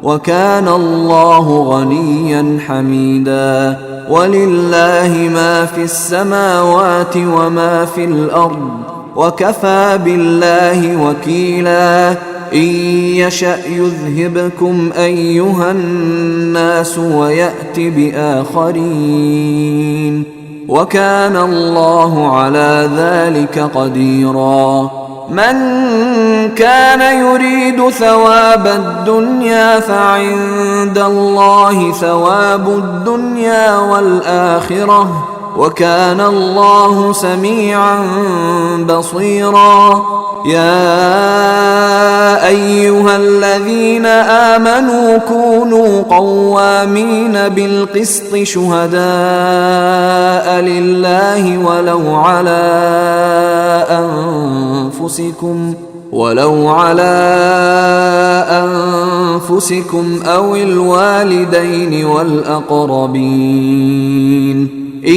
S1: وكان الله غنيا حميدا ولله ما في السماوات وما في الأرض وكفى بالله وكيلا إن يشأ يذهبكم أيها الناس ويأت بآخرين وكان الله على ذلك قديرا من كان يريد ثواب الدنيا فعند الله ثواب الدنيا والآخرة وكان الله سميعا بصيرا يا أيها الذين آمنوا كونوا قوامين بالقسط شهداء لله ولو على أنفسكم أو الوالدين والأقربين إن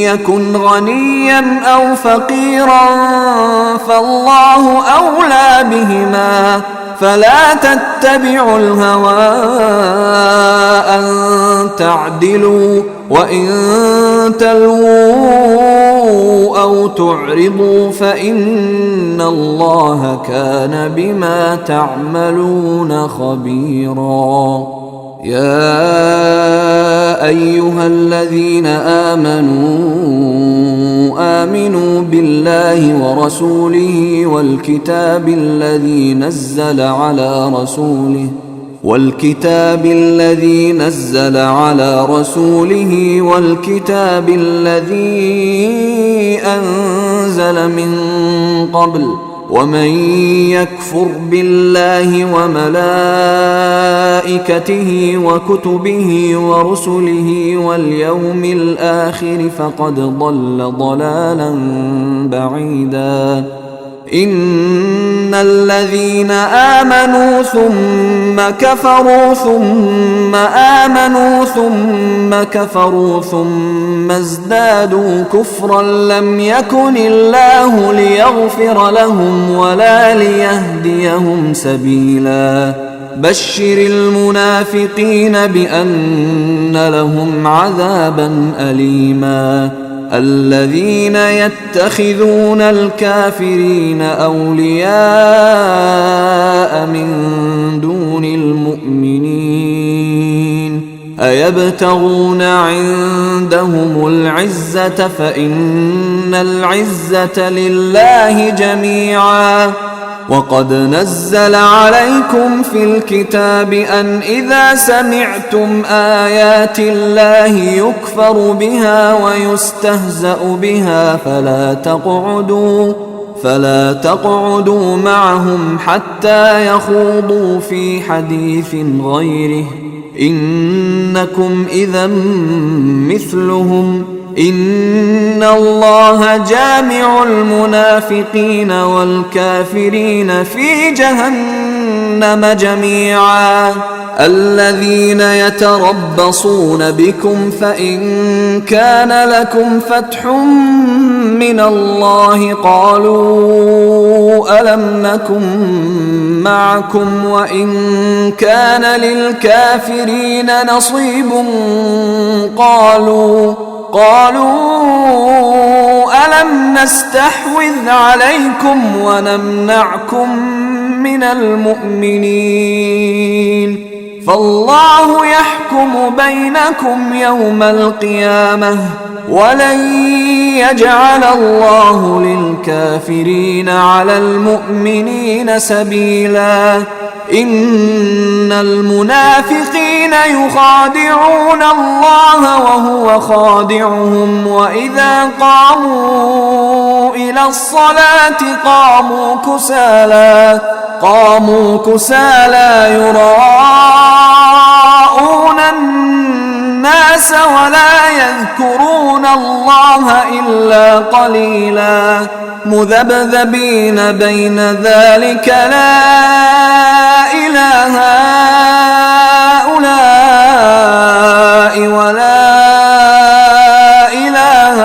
S1: يكن غنيا أو فقيرا فالله أولى بهما فلا تتبعوا الهوى أن تعدلوا وإن تلووا أو تعرضوا فإن الله كان بما تعملون خبيرا يا أيها الذين آمنوا بالله ورسوله والكتاب الذي نزل على رسوله والكتاب الذي أنزل من قبل ومن يكفر بالله وملائكته وكتبه ورسله واليوم الآخر فقد ضل ضلالا بعيدا. إن الذين آمنوا ثم كفروا ثم آمنوا ثم كفروا ثم ازدادوا كفرا لم يكن الله ليغفر لهم ولا ليهديهم سبيلا. بشر المنافقين بأن لهم عذابا أليما. الذين يتخذون الكافرين أولياء من دون المؤمنين أيبتغون عندهم العزة فإن العزة لله جميعا. وقد نزل عليكم في الكتاب أن إذا سمعتم آيات الله يكفر بها ويستهزأ بها فلا تقعدوا معهم حتى يخوضوا في حديث غيره إنكم إذا مثلهم. إن الله جامع المنافقين والكافرين في جهنم جميعا. الذين يتربصون بكم فإن كان لكم فتح من الله قالوا ألم نكن معكم وإن كان للكافرين نصيب قالوا ألم نستحوذ عليكم ونمنعكم من المؤمنين فالله يحكم بينكم يوم القيامة ولن يجعل الله للكافرين على المؤمنين سبيلا. إن المنافقين يخادعون الله وهو خادعهم وإذا قاموا إلى الصلاة قاموا كسالى يراءون الناس ولا يذكرون الله إلا قليلا مذبذبين بين ذلك لا إله هؤلاء ولا إله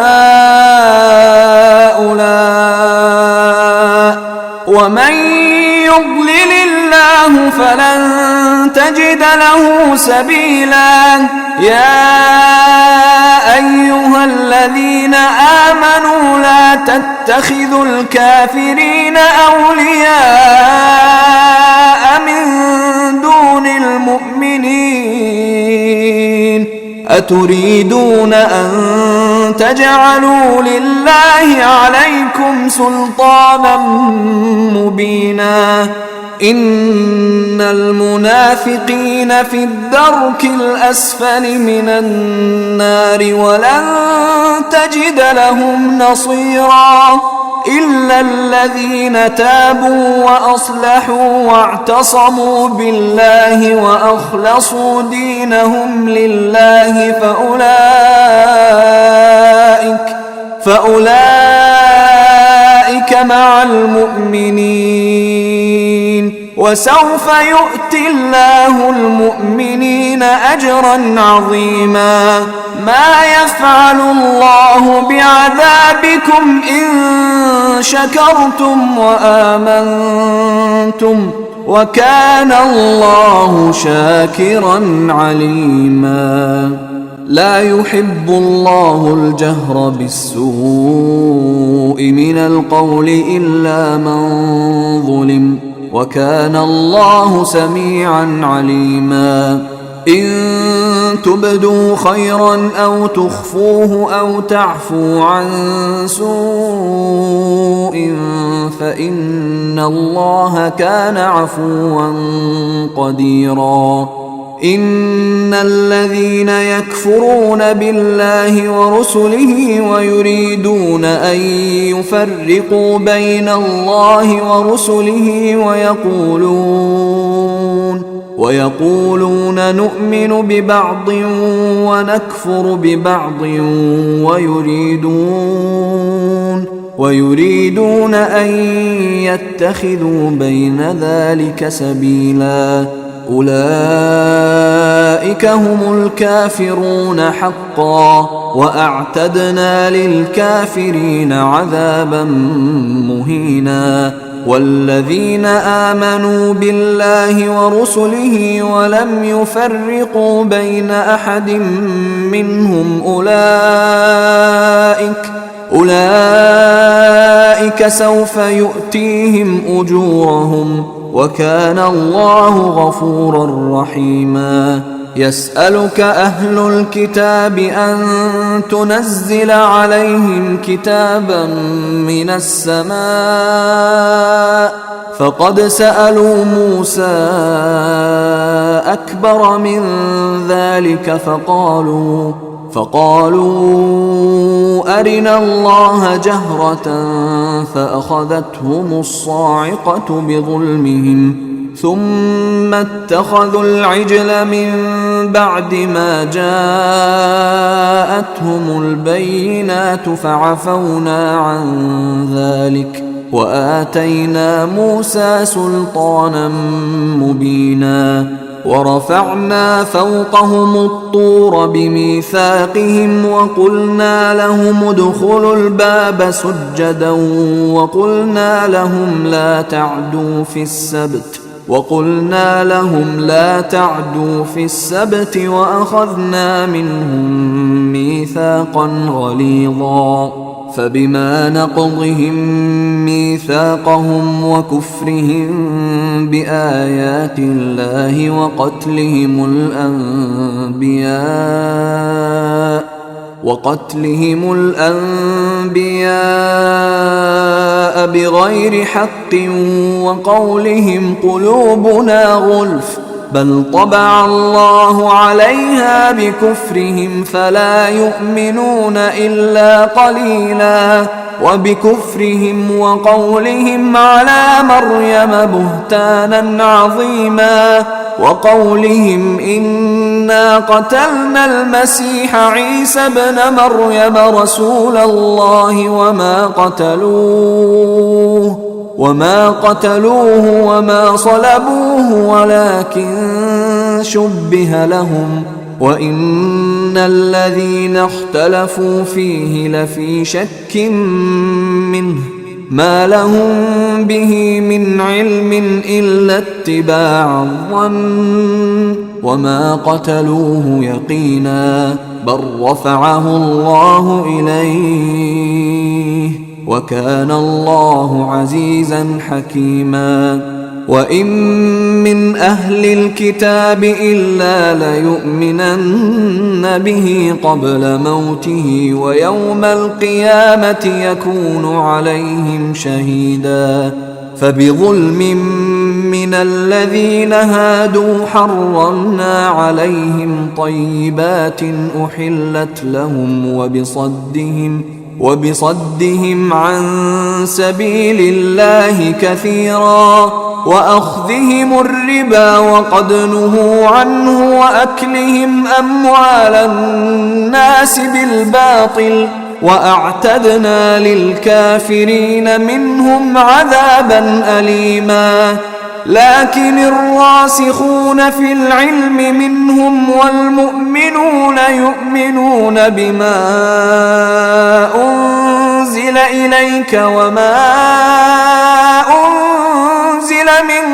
S1: هؤلاء ومن يضلل الله فلن تجد له سبيلا. يا أيها الذين آمنوا لا تتخذوا الكافرين أولياء من دون المؤمنين أتريدون أن تجعلوا لله عليكم سلطانا مبينا. إن المنافقين في الدرك الأسفل من النار ولن تجد لهم نصيرا إلا الذين تابوا وأصلحوا واعتصموا بالله وأخلصوا دينهم لله فأولئك مع المؤمنين وسوف يؤتي الله المؤمنين أجرا عظيما. ما يفعل الله بعذابكم إن شكرتم وآمنتم وكان الله شاكرا عليما. لا يحب الله الجهر بالسوء من القول إلا من ظلم وكان الله سميعا عليما. إن تبدوا خيرا أو تخفوه أو تعفوا عن سوء فإن الله كان عفوا قديرا. إن الذين يكفرون بالله ورسله ويريدون أن يفرقوا بين الله ورسله ويقولون نؤمن ببعض ونكفر ببعض ويريدون أن يتخذوا بين ذلك سبيلا أولئك هم الكافرون حقا وأعتدنا للكافرين عذابا مهينا والذين آمنوا بالله ورسله ولم يفرقوا بين أحد منهم أولئك سوف يؤتيهم أجورهم وكان الله غفورا رحيما يسألك أهل الكتاب أن تنزل عليهم كتابا من السماء فقد سألوا موسى أكبر من ذلك فقالوا أرنا الله جهرة فأخذتهم الصاعقة بظلمهم ثم اتخذوا العجل من بعد ما جاءتهم البينات فعفونا عن ذلك وآتينا موسى سلطانا مبينا ورفعنا فوقهم الطور بميثاقهم وقلنا لهم ادخلوا الباب سجدا وقلنا لهم لا تعدوا في السبت وأخذنا منهم ميثاقا غليظا فبما نقضهم ميثاقهم وكفرهم بآيات الله وقتلهم الأنبياء بغير حق وقولهم قلوبنا غلف بل طبع الله عليها بكفرهم فلا يؤمنون إلا قليلا وبكفرهم وقولهم على مريم بهتانا عظيما وقولهم إنا قتلنا المسيح عيسى ابن مريم رسول الله وما قتلوه وما صلبوه ولكن شبه لهم وإن الذين اختلفوا فيه لفي شك منه ما لهم به من علم إلا اتباع الظن وما قتلوه يقينا بل رفعه الله إليه وكان الله عزيزا حكيما وإن من أهل الكتاب إلا ليؤمنن به قبل موته ويوم القيامة يكون عليهم شهيدا فبظلم من الذين هادوا حرمنا عليهم طيبات أحلت لهم وبصدهم عن سبيل الله كثيرا وأخذهم الربا وقد نهوا عنه وأكلهم أموال الناس بالباطل وأعتدنا للكافرين منهم عذابا أليما لكن الراسخون في العلم منهم والمؤمنون يؤمنون بما أنزل إليك وما أنزل من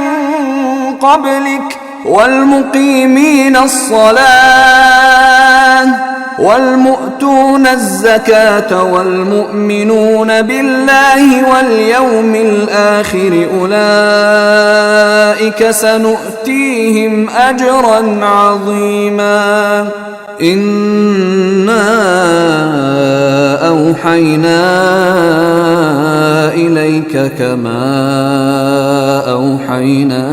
S1: قبلك والمقيمين الصلاة والمؤتون الزكاة والمؤمنون بالله واليوم الآخر أولئك سنؤتيهم أجرا عظيما إنا أوحينا إليك كما أوحينا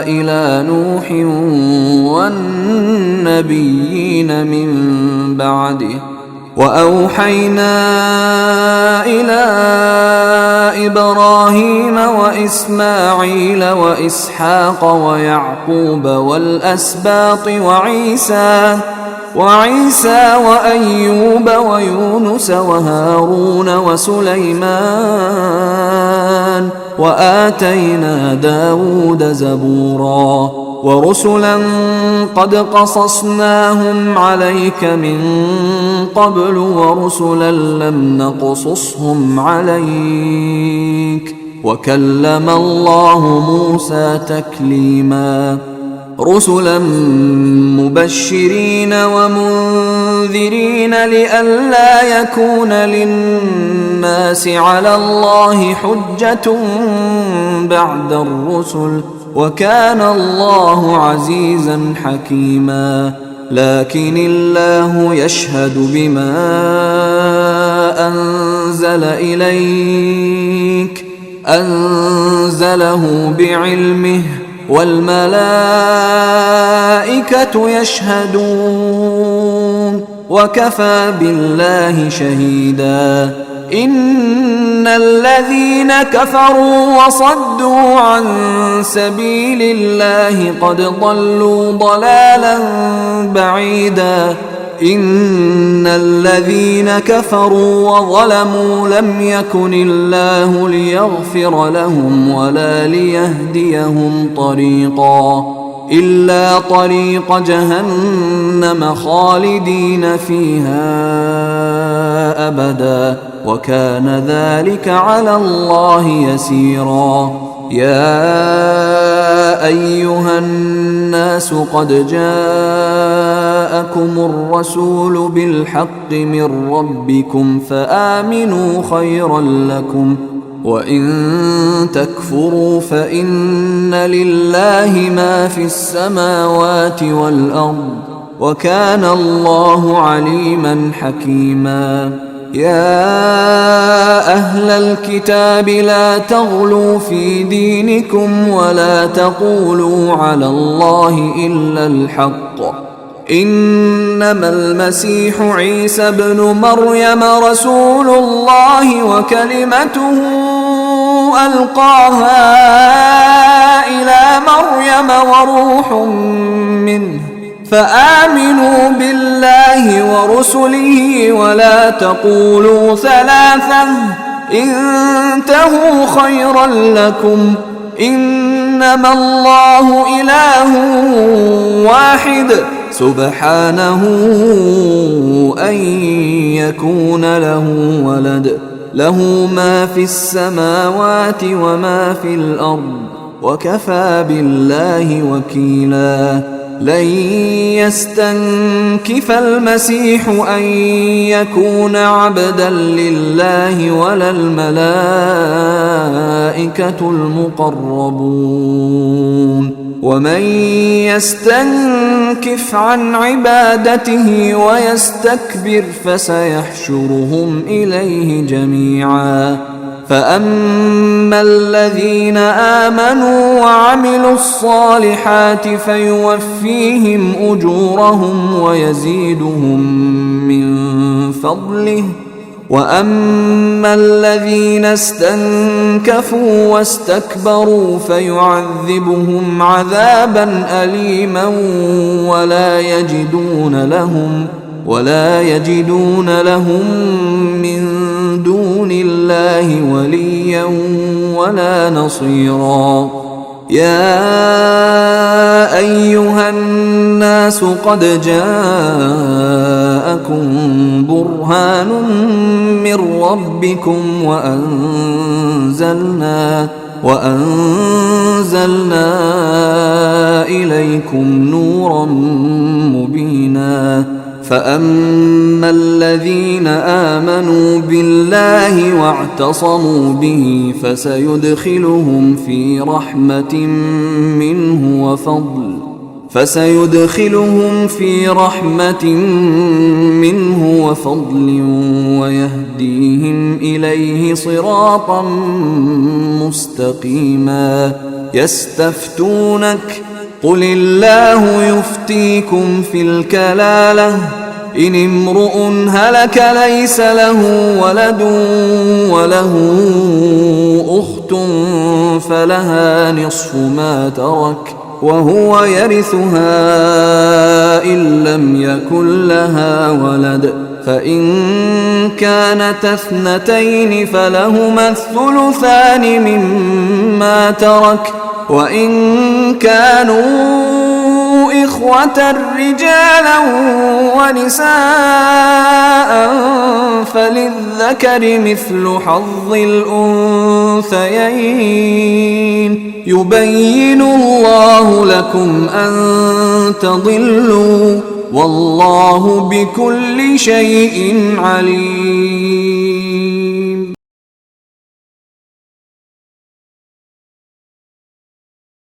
S1: إلى نوح والنبيين من بعده. وأوحينا إلى إبراهيم وإسماعيل وإسحاق ويعقوب والأسباط وعيسى وأيوب ويونس وهارون وسليمان وآتينا داود زبورا ورسلا قد قصصناهم عليك من قبل ورسلا لم نقصصهم عليك وكلم الله موسى تكليما رسلا مبشرين ومنذرين لئلا يكون للناس على الله حجة بعد الرسل وكان الله عزيزا حكيما. لكن الله يشهد بما أنزل إليك أنزله بعلمه والملائكة يشهدون وكفى بالله شهيدا. إن الذين كفروا وصدوا عن سبيل الله قد ضلوا ضلالا بعيدا. إن الذين كفروا وظلموا لم يكن الله ليغفر لهم ولا ليهديهم طريقا إلا طريق جهنم خالدين فيها أبدا وكان ذلك على الله يسيرا. يا أيها الناس قد جاءكم الرسول بالحق من ربكم فآمنوا خيرا لكم وإن تكفروا فإن لله ما في السماوات والأرض وكان الله عليما حكيما. يا أهل الكتاب لا تغلوا في دينكم ولا تقولوا على الله إلا الحق إنما المسيح عيسى ابن مريم رسول الله وكلمته ألقاها إلى مريم وروح منه فآمنوا بالله ورسله ولا تقولوا ثلاثة انتهوا خيرا لكم إنما الله إله واحد سبحانه أن يكون له ولد له ما في السماوات وما في الأرض وكفى بالله وكيلا. لن يستنكف المسيح أن يكون عبدا لله ولا الملائكة المقربون ومن يستنكف عن عبادته ويستكبر فسيحشرهم إليه جميعا. فأما الذين آمنوا وعملوا الصالحات فيوفيهم أجورهم ويزيدهم من فضله وأما الذين استنكفوا واستكبروا فيعذبهم عذابا أليما ولا يجدون لهم من دون الله وليا ولا نصيرا. يا أيها الناس قد جاءكم برهان من ربكم وأنزلنا إليكم نورا مبينا. فأما الذين آمنوا بالله واعتصموا به فسيدخلهم في رحمة منه وفضل ويهديهم إليه صراطا مستقيما. يستفتونك قل الله يفتيكم في الكلالة إن امرؤ هلك ليس له ولد وله أخت فلها نصف ما ترك وهو يرثها إن لم يكن لها ولد فإن كانت اثنتين فلهما الثلثان مما ترك وإن كانوا إخوة رجالا ونساء فللذكر مثل حظ الأنثيين يبين الله لكم أن تضلوا والله بكل شيء عليم.